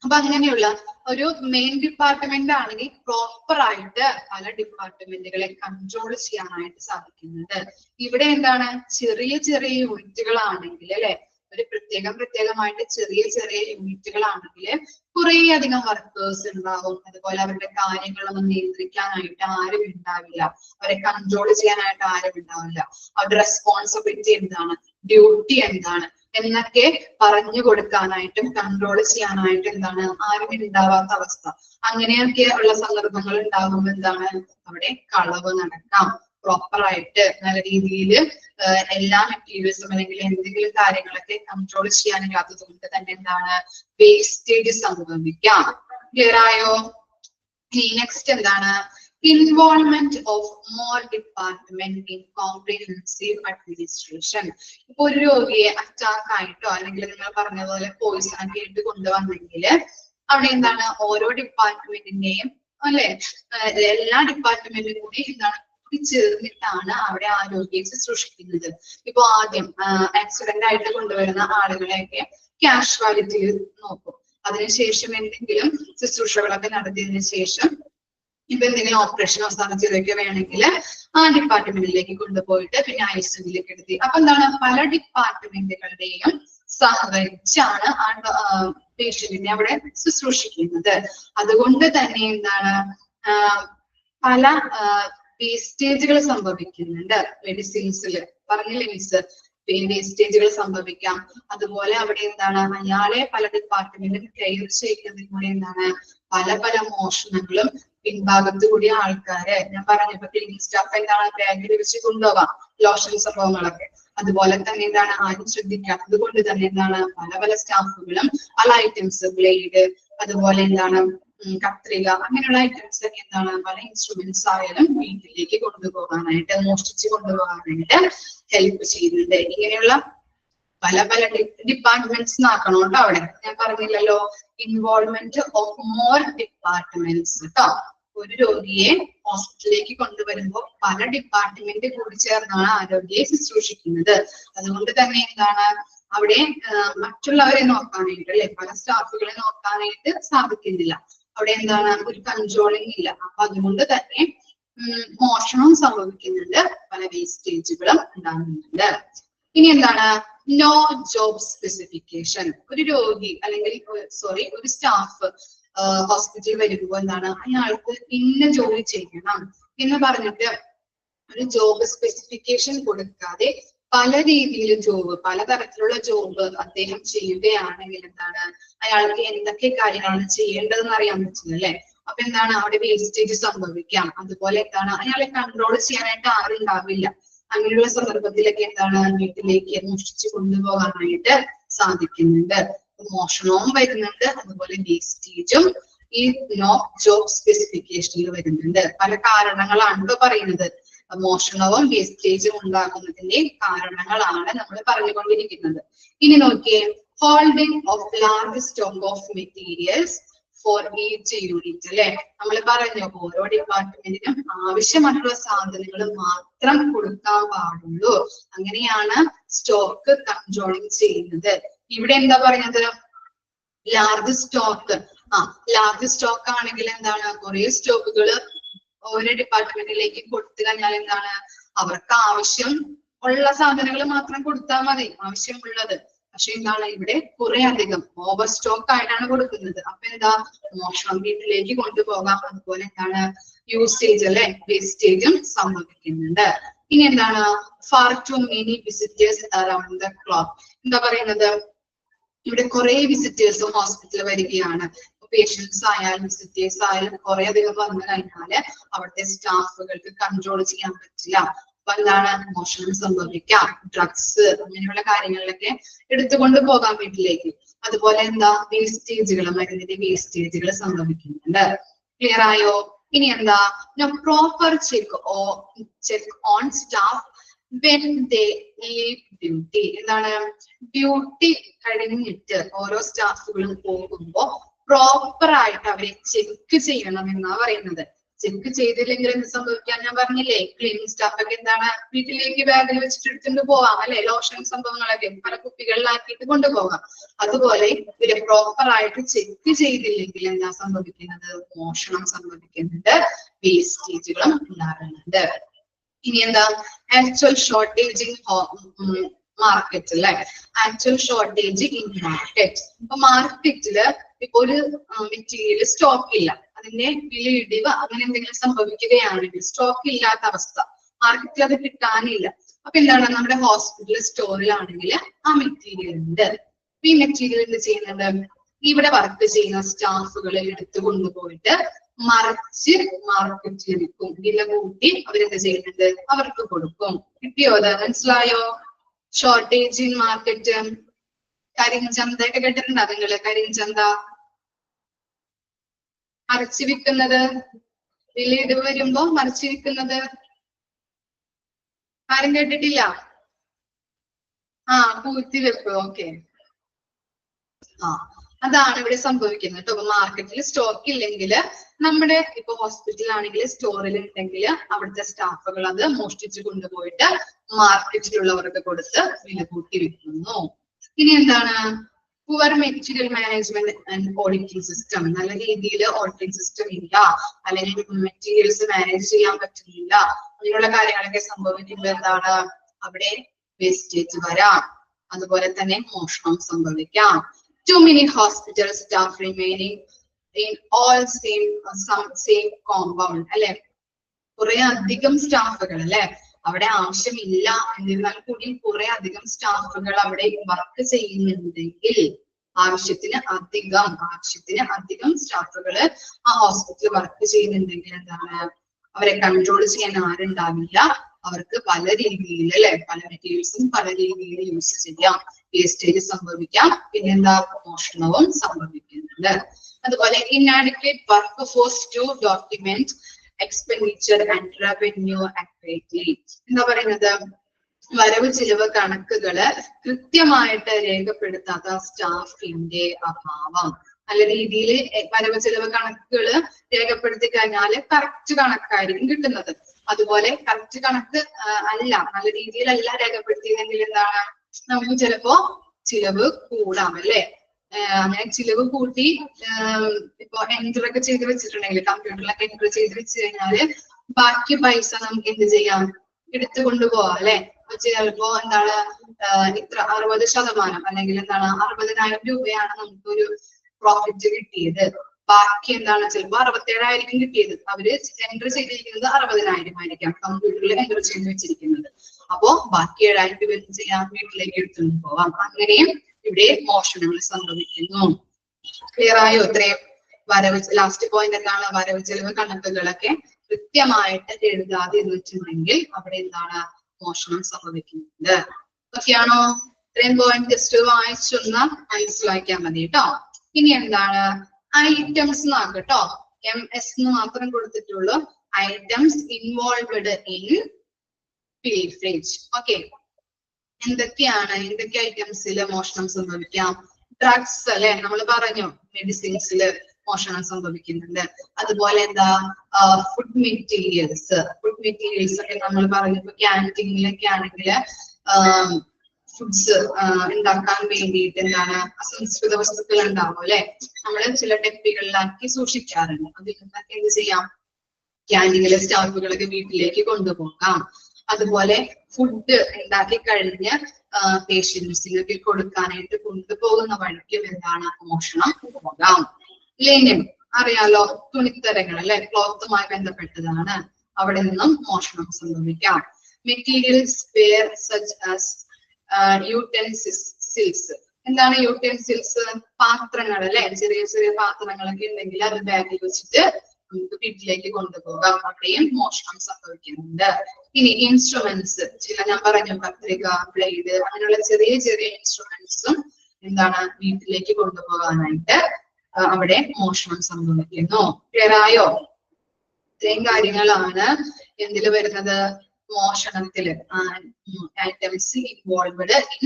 അപ്പൊ അങ്ങനെയുള്ള ഒരു മെയിൻ ഡിപ്പാർട്ട്മെന്റ് ആണെങ്കിൽ പ്രോപ്പർ ആയിട്ട് പല ഡിപ്പാർട്ട്മെന്റുകളെ കൺട്രോൾ ചെയ്യാനായിട്ട് സാധിക്കുന്നുണ്ട്. ഇവിടെ എന്താണ്? ചെറിയ ചെറിയ യൂണിറ്റുകളാണെങ്കിൽ അല്ലെ, ഒരു പ്രത്യേകമായിട്ട് ചെറിയ ചെറിയ യൂണിറ്റുകളാണെങ്കിൽ കുറെ അധികം വർക്കേഴ്സ് ഉണ്ടാവും. അതുപോലെ അവരുടെ കാര്യങ്ങളൊന്നും നിയന്ത്രിക്കാനായിട്ട് ആരും ഉണ്ടാവില്ല, അവരെ കൺട്രോൾ ചെയ്യാനായിട്ട് ആരും ഉണ്ടാവില്ല. അവരുടെ റെസ്പോൺസിബിലിറ്റി എന്താണ്, ഡ്യൂട്ടി എന്താണ് എന്നൊക്കെ പറഞ്ഞു കൊടുക്കാനായിട്ടും കൺട്രോൾ ചെയ്യാനായിട്ടും എന്താണ് ആരും ഉണ്ടാവാത്ത അവസ്ഥ. അങ്ങനെയൊക്കെ ഉള്ള സന്ദർഭങ്ങൾ ഉണ്ടാകുമ്പോൾ എന്താണ്? അവിടെ കളവ് നടക്കാം. പ്രോപ്പർ ആയിട്ട് നല്ല രീതിയിൽ എല്ലാ മെറ്റീരിയൽസും അല്ലെങ്കിൽ എന്തെങ്കിലും കാര്യങ്ങളൊക്കെ കൺട്രോൾ ചെയ്യാനില്ലാത്തത് കൊണ്ട് തന്നെ എന്താണ്? വേസ്റ്റേജ് സംഭവിക്കാം. ക്ലിയർ ആയോ? നെക്സ്റ്റ് എന്താണ്? Involvement of more department in comprehensive administration. ഇപ്പൊ ഒരു രോഗിയെ അറ്റാക്ക് ആയിട്ടോ അല്ലെങ്കിൽ നിങ്ങൾ പറഞ്ഞതുപോലെ പോയിസൺ ഒക്കെ ഇട്ട് കൊണ്ടുവന്നെങ്കിൽ അവിടെ എന്താണ്? ഓരോ ഡിപ്പാർട്ട്മെന്റിന്റെയും അല്ലെ, എല്ലാ ഡിപ്പാർട്ട്മെന്റിനും കൂടി എന്താണ് ചേർന്നിട്ടാണ് അവിടെ ആ രോഗിയെ ശുശ്രൂഷിക്കുന്നത്. ഇപ്പൊ ആദ്യം ആക്സിഡന്റ് ആയിട്ട് കൊണ്ടുവരുന്ന ആളുകളെയൊക്കെ കാഷ്വാലിറ്റി നോക്കും. അതിനുശേഷം എന്തെങ്കിലും ശുശ്രൂഷകളൊക്കെ നടത്തിയതിനു ശേഷം ഇപ്പൊ എന്തെങ്കിലും ഓപ്പറേഷനോ സർജറിയൊക്കെ വേണമെങ്കിൽ ആ ഡിപ്പാർട്ട്മെന്റിലേക്ക് കൊണ്ടുപോയിട്ട് പിന്നെ ICUവിലേക്ക് എടുത്തി. അപ്പൊ എന്താണ്? പല ഡിപ്പാർട്ട്മെന്റുകളുടെയും സഹകരിച്ചാണ് ആ പേഷ്യന്റിനെ അവിടെ ശുശ്രൂഷിക്കുന്നത്. അതുകൊണ്ട് തന്നെ എന്താണ്? പല വേസ്റ്റേജുകൾ സംഭവിക്കുന്നുണ്ട് മെഡിസിൻസിൽ. പറഞ്ഞില്ലേ മിസ്? വേസ്റ്റേജുകൾ സംഭവിക്കാം. അതുപോലെ അവിടെ എന്താണ്? അയാളെ പല ഡിപ്പാർട്ട്മെന്റും കെയർ ചെയ്യുന്നതിലൂടെ എന്താണ്? പല പല മോഷണങ്ങളും പിൻഭാഗത്ത് കൂടിയ ആൾക്കാര്, ഞാൻ പറഞ്ഞപ്പോ ക്ലീനിങ് സ്റ്റാഫ് എന്താണ്? ബാഗിൽ വെച്ച് കൊണ്ടുപോകാം ലോഷൻ സംഭവങ്ങളൊക്കെ. അതുപോലെ തന്നെ എന്താണ്? ആരും ശ്രദ്ധിക്കാത്തത് കൊണ്ട് തന്നെ എന്താണ്? പല പല സ്റ്റാഫുകളും പല ഐറ്റംസ്, ബ്ലേഡ്, അതുപോലെ എന്താണ് കത്രിക, അങ്ങനെയുള്ള ഐറ്റംസ് ഒക്കെ എന്താണ്? പല ഇൻസ്ട്രുമെന്റ്സ് ആയാലും വീട്ടിലേക്ക് കൊണ്ടുപോകാനായിട്ട്, മോഷ്ടിച്ച് കൊണ്ടുപോകാനായിട്ട് ഹെൽപ്പ് ചെയ്യുന്നുണ്ട്. ഇങ്ങനെയുള്ള പല പല ഡിപ്പാർട്ട്മെന്റ്സ് ആക്കണം കേട്ടോ. അവിടെ ഞാൻ പറഞ്ഞില്ലല്ലോ, ഇൻവോൾവ്മെന്റ് ഓഫ് മോർ ഡിപ്പാർട്ട്മെന്റ്സ് കേട്ടോ. ഒരു രോഗിയെ ഹോസ്പിറ്റലിലേക്ക് കൊണ്ടുവരുമ്പോൾ പല ഡിപ്പാർട്ട്മെന്റ് കൂടി ചേർന്നാണ് ആ രോഗിയെ ശുശ്രൂഷിക്കുന്നത്. അതുകൊണ്ട് തന്നെ എന്താണ് അവിടെ മറ്റുള്ളവരെ നോക്കാനായിട്ട് അല്ലെ പല സ്റ്റാഫുകളെ നോക്കാനായിട്ട് സാധിക്കുന്നില്ല. അവിടെ എന്താണ് ഒരു കൺട്രോളിങ് ഇല്ല. അപ്പൊ അതുകൊണ്ട് തന്നെ മോഷണവും സംഭവിക്കുന്നുണ്ട്, പല വേസ്റ്റേജുകളും ഉണ്ടാകുന്നുണ്ട്. ഇനി എന്താണ് നോ ജോബ് സ്പെസിഫിക്കേഷൻ. ഒരു രോഗി അല്ലെങ്കിൽ ഒരു സ്റ്റാഫ് ഹോസ്പിറ്റലിൽ വരുമ്പോൾ എന്താണ് അയാൾക്ക് ഇന്ന ജോലി ചെയ്യണം എന്ന് പറഞ്ഞിട്ട് ഒരു ജോബ് സ്പെസിഫിക്കേഷൻ കൊടുക്കാതെ പല രീതിയിൽ ജോബ് പലതരത്തിലുള്ള ജോബ് അദ്ദേഹം ചെയ്യുകയാണെങ്കിൽ എന്താണ് അയാൾക്ക് എന്തൊക്കെ കാര്യങ്ങളാണ് ചെയ്യേണ്ടതെന്ന് അറിയാൻ പറ്റില്ല അല്ലെ. അപ്പൊ എന്താണ് അവിടെ വേസ്റ്റേജ് സംഭവിക്കാം. അതുപോലെ എന്താണ് അയാളെ കൺട്രോൾ ചെയ്യാനായിട്ട് ആരുണ്ടാവില്ല. അങ്ങനെയുള്ള സന്ദർഭത്തിലൊക്കെ എന്താണ് വീട്ടിലേക്ക് മോഷ്ടിച്ചു കൊണ്ടുപോകാനായിട്ട് സാധിക്കുന്നുണ്ട്. മോഷണവും വരുന്നുണ്ട്, അതുപോലെ വേസ്റ്റേജും ഈ നോ ജോബ് സ്പെസിഫിക്കേഷനിൽ വരുന്നുണ്ട്. പല കാരണങ്ങളാണ് ഇപ്പൊ പറയുന്നത്. മോഷണവും വേസ്റ്റേജും ഉണ്ടാകുന്നതിന്റെ കാരണങ്ങളാണ് നമ്മൾ പറഞ്ഞുകൊണ്ടിരിക്കുന്നത്. ഇനി നോക്കിയേ, holding of large stock of materials for each unit അല്ലെ. നമ്മൾ പറഞ്ഞു ഓരോ ഡിപ്പാർട്ട്മെന്റിനും ആവശ്യമായിട്ടുള്ള സാധനങ്ങൾ മാത്രം കൊടുക്കാൻ പാടുള്ളൂ. അങ്ങനെയാണ് സ്റ്റോക്ക് കൺട്രോളിങ് ചെയ്യുന്നത്. ഇവിടെ എന്താ പറയുന്നത്, ലാർജ് സ്റ്റോക്ക്. ലാർജ് സ്റ്റോക്ക് ആണെങ്കിൽ എന്താണ് കുറെ സ്റ്റോക്കുകൾ ഓരോ ഡിപ്പാർട്ട്മെന്റിലേക്ക് കൊടുത്തു കഴിഞ്ഞാൽ എന്താണ് അവർക്ക് ആവശ്യം ഉള്ള സാധനങ്ങൾ മാത്രം കൊടുത്താൽ മതി, ആവശ്യമുള്ളത്. പക്ഷെ എന്താണ് ഇവിടെ കുറെ അധികം ഓവർ സ്റ്റോക്ക് ആയിട്ടാണ് കൊടുക്കുന്നത്. അപ്പൊ എന്താ മോഷണം വീട്ടിലേക്ക് കൊണ്ടുപോകാം. അതുപോലെ എന്താണ് യൂസേജ് അല്ലെ വേസ്റ്റേജും സംഭവിക്കുന്നുണ്ട്. ഇനി എന്താണ് far too many visitors around the clock. എന്താ പറയുന്നത്, ഇവിടെ കുറെ വിസിറ്റേഴ്സ് ഹോസ്പിറ്റലിൽ വരികയാണ്. പേഷ്യൻസ് ആയാലും വിസിറ്റേഴ്സ് ആയാലും കുറെ അധികം വന്നു കഴിഞ്ഞാല് അവിടുത്തെ സ്റ്റാഫുകൾക്ക് കൺട്രോൾ ചെയ്യാൻ പറ്റില്ല. അപ്പൊ എന്താണ് മോഷണം സംഭവിക്കാം. ഡ്രഗ്സ് അങ്ങനെയുള്ള കാര്യങ്ങളിലൊക്കെ എടുത്തുകൊണ്ട് പോകാൻ വീട്ടിലേക്ക്. അതുപോലെ എന്താ വേസ്റ്റേജുകൾ, മരുന്നിന്റെ വേസ്റ്റേജുകൾ സംഭവിക്കുന്നുണ്ട്. ക്ലിയർ ആയോ? ഇനി എന്താ proper check on staff when they leave duty. എന്താണ് ഡ്യൂട്ടി കഴിഞ്ഞിട്ട് ഓരോ സ്റ്റാഫുകളും പോകുമ്പോ പ്രോപ്പർ ആയിട്ട് അവരെ ചെക്ക് ചെയ്യണം എന്നാ പറയുന്നത്. ചെക്ക് ചെയ്തില്ലെങ്കിൽ എന്ത് സംഭവിക്കാൻ ഞാൻ പറഞ്ഞില്ലേ, ക്ലീനിങ് സ്റ്റാഫ് ഒക്കെ എന്താണ് വീട്ടിലേക്ക് ബാഗിൽ വെച്ചിട്ട് എടുത്തുകൊണ്ട് പോവാം അല്ലെ. ലോഷൻ സംഭവങ്ങളൊക്കെ പല കുപ്പികളിലാക്കിയിട്ട് കൊണ്ടുപോകാം. അതുപോലെ ഇവരെ പ്രോപ്പർ ആയിട്ട് ചെക്ക് ചെയ്തില്ലെങ്കിൽ എന്താ സംഭവിക്കുന്നത്, മോഷണം സംഭവിക്കുന്നുണ്ട്, വേസ്റ്റേജുകളും ഉണ്ടാകുന്നുണ്ട്. ഇനി എന്താ ആക്ച്വൽ ഷോർട്ടേജ് ഇൻ മാർക്കറ്റ് അല്ലെ. Actual shortage in market. അപ്പൊ മാർക്കറ്റില് ഇപ്പൊ ഒരു മെറ്റീരിയൽ സ്റ്റോക്ക് ഇല്ല, അതിന്റെ വിലയിടിവ് അങ്ങനെ എന്തെങ്കിലും സംഭവിക്കുകയാണെങ്കിൽ സ്റ്റോക്ക് ഇല്ലാത്ത അവസ്ഥ, മാർക്കറ്റിൽ അത് കിട്ടാനില്ല. അപ്പൊ എന്താണ് നമ്മുടെ ഹോസ്പിറ്റൽ സ്റ്റോറിലാണെങ്കിൽ ആ മെറ്റീരിയൽ ഉണ്ട്. ഈ മെറ്റീരിയൽ എന്ത് ചെയ്യുന്നുണ്ട്, ഇവിടെ വർക്ക് ചെയ്യുന്ന സ്റ്റാഫുകൾ എടുത്തു കൊണ്ടുപോയിട്ട് മറിച്ച് മാർക്കറ്റിൽ വിൽക്കും. വില കൂട്ടി അവരെന്ത് ചെയ്യുന്നുണ്ട്, അവർക്ക് കൊടുക്കും. കിട്ടിയോ? അത് മനസ്സിലായോ? Shortage in market. കരിഞ്ചന്ത ഒക്കെ കേട്ടിട്ടുണ്ടോ നിങ്ങള്? കരിഞ്ചന്ത മറിച്ച് വിൽക്കുന്നത്, വിലയിടിവ് വരുമ്പോ മറിച്ച് വിൽക്കുന്നത് ആരും കേട്ടിട്ടില്ല? പൂഴ്ത്തി വെപ്പ്. ഓക്കെ, അതാണ് ഇവിടെ സംഭവിക്കുന്നത് കേട്ടോ. മാർക്കറ്റിൽ സ്റ്റോക്ക് ഇല്ലെങ്കിൽ നമ്മുടെ ഇപ്പൊ ഹോസ്പിറ്റൽ ആണെങ്കിൽ സ്റ്റോറിൽ ഉണ്ടെങ്കിൽ അവിടുത്തെ സ്റ്റാഫുകൾ അത് മോഷ്ടിച്ചു കൊണ്ടുപോയിട്ട് മാർക്കറ്റിലുള്ളവർക്ക് കൊടുത്ത് വില കൂട്ടി വിൽക്കുന്നു. ഇനി എന്താണ് poor material management and auditing system. നല്ല രീതിയിൽ ഓഡിറ്റിംഗ് സിസ്റ്റം ഇല്ല, അല്ലെങ്കിൽ മെറ്റീരിയൽസ് മാനേജ് ചെയ്യാൻ പറ്റുന്നില്ല, അങ്ങനെയുള്ള കാര്യങ്ങളൊക്കെ സംഭവിക്കുമ്പോൾ എന്താണ് അവിടെ വേസ്റ്റേജ് വരാം. അതുപോലെ തന്നെ മോഷണം സംഭവിക്കാം. Too many hospital staff remaining in all same compound അല്ലെ. കുറെ അധികം സ്റ്റാഫുകൾ അല്ലെ അവിടെ ആവശ്യമില്ല, എന്നിരുന്നാൽ കൂടി കുറെ അധികം സ്റ്റാഫുകൾ അവിടെ വർക്ക് ചെയ്യുന്നുണ്ടെങ്കിൽ ആവശ്യത്തിന് അധികം സ്റ്റാഫുകൾ ആ ഹോസ്പിറ്റലിൽ വർക്ക് ചെയ്യുന്നുണ്ടെങ്കിൽ എന്താണ് അവരെ കൺട്രോൾ ചെയ്യാൻ ആരുണ്ടാവില്ല. അവർക്ക് പല രീതിയിൽ അല്ലെ പല മെറ്റീരിയൽസും പല രീതിയിൽ യൂസ് ചെയ്യാം. വേസ്റ്റേജ് സംഭവിക്കാം, പിന്നെന്താ മോഷണവും സംഭവിക്കുന്നുണ്ട്. അതുപോലെ inadequate work force to document expenditure and revenue accurately. എന്താ പറയുന്നത്, വരവ് ചിലവ് കണക്കുകള് കൃത്യമായിട്ട് രേഖപ്പെടുത്താത്ത സ്റ്റാഫിന്റെ അഭാവം. നല്ല രീതിയിൽ വരവ് ചെലവ് കണക്കുകൾ രേഖപ്പെടുത്തി കഴിഞ്ഞാൽ കറക്റ്റ് കണക്കായിരിക്കും കിട്ടുന്നത്. അതുപോലെ കറക്റ്റ് കണക്ക് അല്ല, നല്ല രീതിയിലല്ല രേഖപ്പെടുത്തിയതെങ്കിൽ എന്താണ്, നമുക്ക് ചിലപ്പോ ചിലവ് കൂടാം അല്ലെ. അങ്ങനെ ചിലവ് കൂട്ടി ഇപ്പൊ എൻട്രി ഒക്കെ ചെയ്ത് വെച്ചിട്ടുണ്ടെങ്കിൽ, കമ്പ്യൂട്ടറിലൊക്കെ എൻട്രി ചെയ്ത് വെച്ച് കഴിഞ്ഞാല് ബാക്കി പൈസ നമുക്ക് എന്ത് ചെയ്യാം, എടുത്തു കൊണ്ടുപോവാം അല്ലെ. ചിലപ്പോ എന്താണ് ഇത്ര 60% അല്ലെങ്കിൽ എന്താണ് 60,000 രൂപയാണ് നമുക്കൊരു പ്രോഫിറ്റ് കിട്ടിയത്. ബാക്കി എന്താണ് ചിലപ്പോ 67,000 കിട്ടിയത്. അവര് എൻട്രി ചെയ്തിരിക്കുന്നത് 60,000 ആയിരിക്കാം കമ്പ്യൂട്ടറിൽ എൻട്രി ചെയ്ത് വെച്ചിരിക്കുന്നത്. അപ്പോ ബാക്കി 7,000 രൂപ എന്ത് ചെയ്യാം, വീട്ടിലേക്ക് എടുത്തുകൊണ്ട് പോവാം. അങ്ങനെയും ഇവിടെ മോഷണങ്ങൾ സംഭവിക്കുന്നു. ക്ലിയർ ആയോ? ഇത്രയും വരവ് ലാസ്റ്റ് പോയിന്റ് എന്താണ്, വരവ് ചെലവ് കണക്കുകളൊക്കെ കൃത്യമായിട്ട് എഴുതാതെ ഇരുന്നിട്ടുണ്ടെങ്കിൽ അവിടെ എന്താണ് മോഷണം സംഭവിക്കുന്നത്. ഓക്കെയാണോ? ഇത്രയും പോയിന്റ് ജസ്റ്റ് വായിച്ചൊന്ന് മനസ്സിലാക്കിയാൽ മതി കേട്ടോ. ഇനി എന്താണ് ഐറ്റംസ് എന്നാക്കട്ടോ, MS എന്ന് മാത്രം കൊടുത്തിട്ടുള്ളൂ. Items involved in pilferage. Okay, എന്തൊക്കെ ഐറ്റംസിൽ മോഷണം സംഭവിക്കാം? ഡ്രഗ്സ് അല്ലെ, നമ്മൾ പറഞ്ഞു മെഡിസിൻസിൽ മോഷണം സംഭവിക്കുന്നുണ്ട്. അതുപോലെ എന്താ ഫുഡ് മെറ്റീരിയൽസ് ഒക്കെ നമ്മൾ പറഞ്ഞു. ഇപ്പൊ ക്യാൻറ്റീനിലൊക്കെ ആണെങ്കിൽ ഫുഡ്സ് ഉണ്ടാക്കാൻ വേണ്ടിയിട്ട് എന്താണ് അസംസ്കൃത വസ്തുക്കൾ ഉണ്ടാവും അല്ലെ, നമ്മൾ ചില ഡെപ്പികളിലാക്കി സൂക്ഷിക്കാറുണ്ട്. അതിൽ നിന്നൊക്കെ എന്ത് ചെയ്യാം, ക്യാൻറ്റീനിലെ സ്റ്റാഫുകളൊക്കെ വീട്ടിലേക്ക് കൊണ്ടുപോകാം. അതുപോലെ ഫുഡ് ഉണ്ടാക്കി കഴിഞ്ഞ് പേഷ്യൻസിനൊക്കെ കൊടുക്കാനായിട്ട് കൊണ്ടുപോകുന്ന വഴിക്കും എന്താണ് മോഷണം പോകാം. ലിനൻ അറിയാലോ, തുണിത്തരങ്ങൾ അല്ലെ, ക്ലോത്തുമായി ബന്ധപ്പെട്ടതാണ്. അവിടെ നിന്നും മോഷണം സംഭവിക്കാം. Materials where such as utensils. എന്താണ് യൂട്ടൻസിൽസ്? പാത്രങ്ങൾ അല്ലെ, ചെറിയ ചെറിയ പാത്രങ്ങളൊക്കെ ഉണ്ടെങ്കിൽ അത് ബാഗിൽ വെച്ചിട്ട് നമുക്ക് വീട്ടിലേക്ക് കൊണ്ടുപോകാം. അവിടെയും മോഷണം സംഭവിക്കുന്നുണ്ട്. ഇനി ഇൻസ്ട്രുമെന്റ്സ്, ഞാൻ പറഞ്ഞു കത്രിക, ബ്ലേഡ്, അങ്ങനെയുള്ള ചെറിയ ചെറിയ ഇൻസ്ട്രുമെന്റ്സും എന്താണ് വീട്ടിലേക്ക് കൊണ്ടുപോകാനായിട്ട് അവിടെ മോഷണം സംഭവിക്കുന്നു. ക്ലിയർ ആയോ? ഇത്രയും കാര്യങ്ങളാണ് എന്തില് വരുന്നത്, മോഷണത്തില്. Items involved in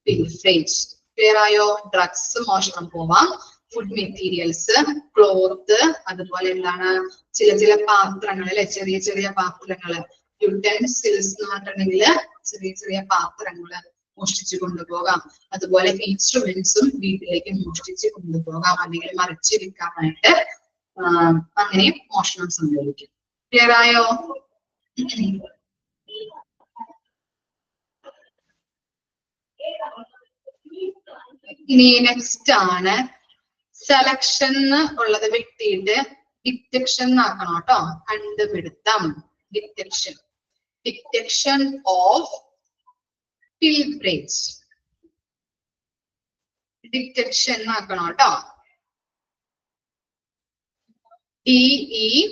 pilferage. Clear ആയോ? ഡ്രഗ്സ് മോഷണം പോവാം, ഫുഡ് മെറ്റീരിയൽസ്, ക്ലോത്ത്, അതുപോലെ എന്താണ് ചില പാത്രങ്ങൾ അല്ലെ, ചെറിയ ചെറിയ പാത്രങ്ങള്, യൂട്ടൻസിൽസ് എന്ന് പറഞ്ഞിട്ടുണ്ടെങ്കിൽ ചെറിയ ചെറിയ പാത്രങ്ങള് മോഷ്ടിച്ചു കൊണ്ടുപോകാം. അതുപോലെ ഇൻസ്ട്രുമെന്റ്സും വീട്ടിലേക്ക് മോഷ്ടിച്ച് കൊണ്ടുപോകാം, അല്ലെങ്കിൽ മറിച്ച് വിൽക്കാനായിട്ട് അങ്ങനെ മോഷണം സംഭവിക്കും. ക്ലിയർ ആയോ? ഇനി നെക്സ്റ്റ് ആണ് സെലക്ഷൻ ഉള്ളത് വെട്ടിയിട്ട് ഡിറ്റക്ഷൻ ആക്കണം കേട്ടോ. കണ്ടുപിടുത്തം, ഡിറ്റക്ഷൻ ഓഫ് പിൽഫ്രേജ്. ഡിറ്റക്ഷൻ ആക്കണം കേട്ടോ. DETECTION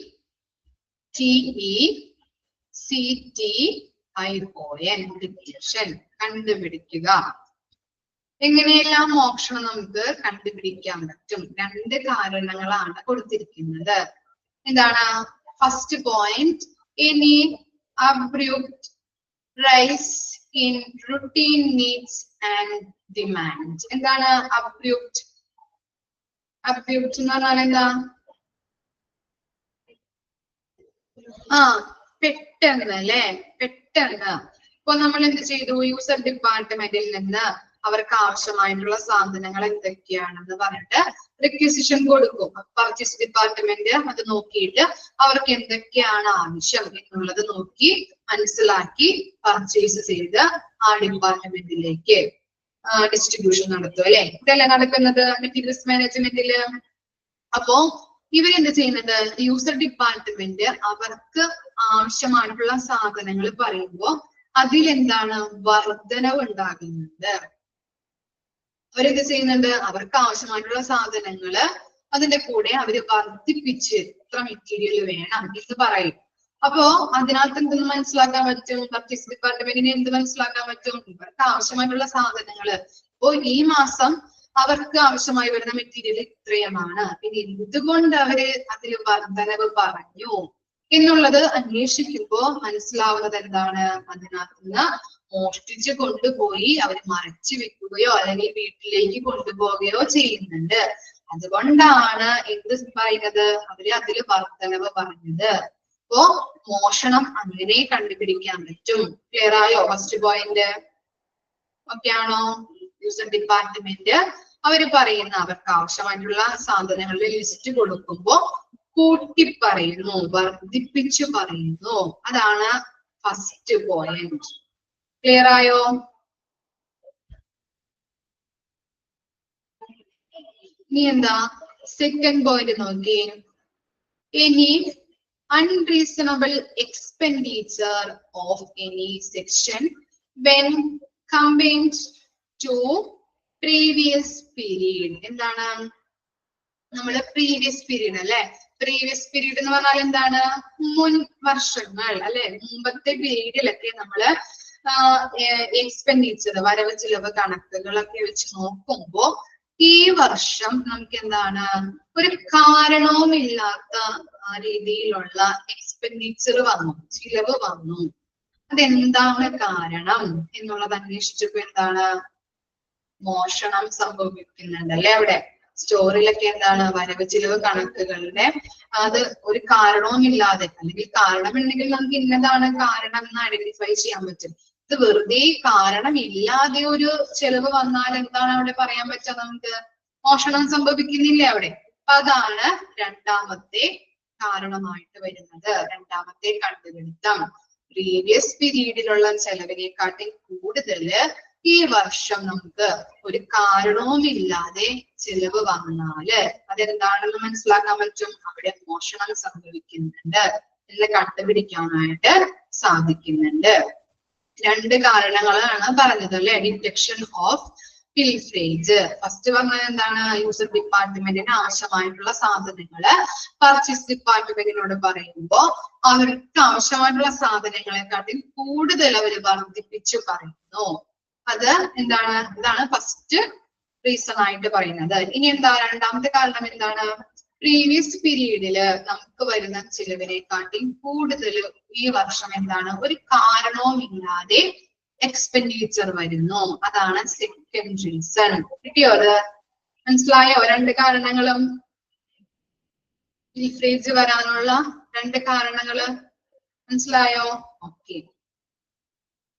ഡിറ്റക്ഷൻ, കണ്ടുപിടിക്കുക. എങ്ങനെയെല്ലാം മോഷണം നമുക്ക് കണ്ടുപിടിക്കാൻ പറ്റും? 2 കാരണങ്ങളാണ് കൊടുത്തിരിക്കുന്നത്. എന്താണ് first point? Any abrupt rise in routine needs and demand. എന്താണ് അബ്രൂപ്റ്റ്? അബ്രൂപ്റ്റ് എന്ന് പറഞ്ഞാൽ എന്താ? പെട്ടെന്ന് അല്ലെ, പെട്ടെന്ന്. ഇപ്പൊ നമ്മൾ എന്ത് ചെയ്തു, യൂസർ ഡിപ്പാർട്ട്മെന്റിൽ നിന്ന് അവർക്ക് ആവശ്യമായിട്ടുള്ള സാധനങ്ങൾ എന്തൊക്കെയാണെന്ന് പറഞ്ഞിട്ട് റിക്വസിഷൻ കൊടുക്കും. പർച്ചേസ് ഡിപ്പാർട്ട്മെന്റ് അത് നോക്കിയിട്ട് അവർക്ക് എന്തൊക്കെയാണ് ആവശ്യം എന്നുള്ളത് നോക്കി മനസ്സിലാക്കി പർച്ചേസ് ചെയ്ത് ആ ഡിപ്പാർട്ട്മെന്റിലേക്ക് ഡിസ്ട്രിബ്യൂഷൻ നടത്തും അല്ലെ. ഇതല്ലേ നടക്കുന്നത് മെറ്റീരിയൽസ് മാനേജ്മെന്റില്. അപ്പോ ഇവരെന്ത് ചെയ്യുന്നുണ്ട്, യൂസർ ഡിപ്പാർട്ട്മെന്റ് അവർക്ക് ആവശ്യമായിട്ടുള്ള സാധനങ്ങൾ പറയുമ്പോൾ അതിലെന്താണ് വർധനവ് ഉണ്ടാകുന്നുണ്ട്. അവരെന്ത് ചെയ്യുന്നുണ്ട്, അവർക്ക് ആവശ്യമായിട്ടുള്ള സാധനങ്ങള് അതിന്റെ കൂടെ അവര് വർദ്ധിപ്പിച്ച് ഇത്ര മെറ്റീരിയൽ വേണം എന്ന് പറയും. അപ്പോ അതിനകത്ത് എന്തെന്ന് മനസ്സിലാക്കാൻ പറ്റും? പർച്ചേസ് ഡിപ്പാർട്ട്മെന്റിന് എന്ത് മനസ്സിലാക്കാൻ പറ്റും? ഇവർക്ക് ആവശ്യമായിട്ടുള്ള സാധനങ്ങള് ഇപ്പോ ഈ മാസം അവർക്ക് ആവശ്യമായി വരുന്ന മെറ്റീരിയൽ ഇത്രയുമാണ്, പിന്നെ എന്തുകൊണ്ട് അവര് അതിൽ വർധനവ് പറഞ്ഞു എന്നുള്ളത് അന്വേഷിക്കുമ്പോ മനസ്സിലാവുന്നത് എന്താണ്, അതിനകത്ത് നിന്ന് മോഷ്ടിച്ച് കൊണ്ടുപോയി അവർ മറച്ചു വെക്കുകയോ അല്ലെങ്കിൽ വീട്ടിലേക്ക് കൊണ്ടുപോവുകയോ ചെയ്യുന്നുണ്ട്. അതുകൊണ്ടാണ് എന്ത് പറയുന്നത്, അവര് അതിൽ വർധനവ് പറഞ്ഞത്. അപ്പോ മോഷണം അങ്ങനെ കണ്ടുപിടിക്കാൻ പറ്റും. ക്ലിയർ ആയോ ഫസ്റ്റ് പോയിന്റ്? ഓക്കെ ആണോ? യൂസർ ഡിപ്പാർട്ട്മെന്റ് അവര് പറയുന്ന അവർക്ക് ആവശ്യമായിട്ടുള്ള സാധനങ്ങളുടെ ലിസ്റ്റ് കൊടുക്കുമ്പോ കൂട്ടി പറയുന്നു, വർദ്ധിപ്പിച്ചു പറയുന്നു. അതാണ് ഫസ്റ്റ് പോയിന്റ്. ക്ലിയർ ആയോ? ഇനി എന്താ സെക്കൻഡ് പോയിന്റ് നോക്കി. ഇനി unreasonable expenditure of any section when compared to previous period. എന്താണ് നമ്മള് പ്രീവിയസ് പീരീഡ് അല്ലെ? പ്രീവിയസ് പീരീഡ് എന്ന് പറഞ്ഞാൽ എന്താണ്? മുൻ വർഷങ്ങൾ അല്ലെ? മുമ്പത്തെ പീരീഡിലൊക്കെ നമ്മള് എക്സ്പെൻഡിച്ചർ വരവ് ചിലവ് കണക്കുകളൊക്കെ വെച്ച് നോക്കുമ്പോ ഈ വർഷം നമുക്ക് എന്താണ് ഒരു കാരണവുമില്ലാത്ത രീതിയിലുള്ള എക്സ്പെൻഡിച്ചർ വന്നു, ചിലവ് വന്നു. അതെന്താണ് കാരണം എന്നുള്ളത് അന്വേഷിച്ചപ്പോ എന്താണ് മോഷണം സംഭവിക്കുന്നുണ്ട് അല്ലെ? അവിടെ സ്റ്റോറിലൊക്കെ എന്താണ് വരവ് ചിലവ് കണക്കുകളുടെ അത് ഒരു കാരണവുമില്ലാതെ, അല്ലെങ്കിൽ കാരണമുണ്ടെങ്കിൽ നമുക്ക് ഇന്നതാണ് കാരണം എന്ന് ഐഡന്റിഫൈ ചെയ്യാൻ പറ്റും. ഇത് വെറുതെ കാരണമില്ലാതെ ഒരു ചെലവ് വന്നാൽ എന്താണ് അവിടെ പറയാൻ പറ്റുക നമുക്ക്? മോഷണം സംഭവിക്കുന്നില്ലേ അവിടെ? അപ്പൊ അതാണ് രണ്ടാമത്തെ കാരണമായിട്ട് വരുന്നത്. രണ്ടാമത്തെ കണ്ടുപിടുത്തം പ്രീവിയസ് പീരീഡിലുള്ള ചെലവിനെക്കാട്ടിൽ കൂടുതല് ഈ വർഷം നമുക്ക് ഒരു കാരണവുമില്ലാതെ ചെലവ് വന്നാല് അതെന്താണെന്ന് മനസ്സിലാക്കാൻ പറ്റും. അവിടെ മോഷണം സംഭവിക്കുന്നുണ്ട് എന്ന് കണ്ടുപിടിക്കാനായിട്ട് സാധിക്കുന്നുണ്ട്. രണ്ട് കാരണങ്ങളാണ് പറഞ്ഞത് അല്ലെ? Detection of പിൽഫ്രേജ്. ഫസ്റ്റ് പറഞ്ഞത് എന്താണ്? യൂസർ ഡിപ്പാർട്ട്മെന്റിന് ആവശ്യമായിട്ടുള്ള സാധനങ്ങള് പർച്ചേസ് ഡിപ്പാർട്ട്മെന്റിനോട് പറയുമ്പോ അവർക്ക് ആവശ്യമായിട്ടുള്ള സാധനങ്ങളെക്കാട്ടിൽ കൂടുതൽ അവര് വർദ്ധിപ്പിച്ചു പറയുന്നു. അത് എന്താണ്? ഇതാണ് ഫസ്റ്റ് റീസൺ ആയിട്ട് പറയുന്നത്. ഇനി എന്താ രണ്ടാമത്തെ കാരണം എന്താണ്? പ്രീവിയസ് പീരീഡില് നമുക്ക് വരുന്ന ചിലവിനെക്കാട്ടി കൂടുതൽ ഈ വർഷം എന്താണ് ഒരു കാരണവും ഇല്ലാതെ എക്സ്പെൻഡിച്ചർ വരുന്നു. അതാണ് സെക്കൻഡ് റീസൺ. കിട്ടിയോ? അത് മനസ്സിലായോ? രണ്ട് കാരണങ്ങളും ലീഫ്രേജ് വരാനുള്ള രണ്ട് കാരണങ്ങള് മനസ്സിലായോ? ഓക്കെ,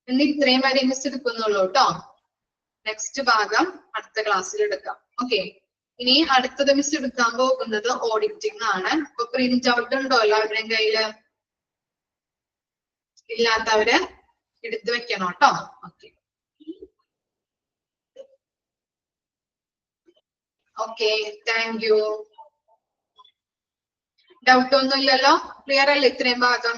ഇന്ന് ഇത്രയും വരെ മിസ് എടുക്കുന്നുള്ളൂ കേട്ടോ. നെക്സ്റ്റ് ഭാഗം അടുത്ത ക്ലാസ്സിൽ എടുക്കാം. ഓക്കെ, ഇനി അടുത്തത് മിസ് എടുക്കാൻ പോകുന്നത് ഓഡിറ്റിംഗ് ആണ്. അപ്പൊ പ്രിന്റ് ഔട്ട് ഉണ്ടോ എല്ലാവരുടെയും കയ്യില്? ഇല്ലാത്തവര് എടുത്തു വെക്കണം കേട്ടോ. Okay okay, thank you. Doubt ഒന്നും ഇല്ലല്ലോ? ക്ലിയർ അല്ലേ ഇത്രയും ഭാഗം?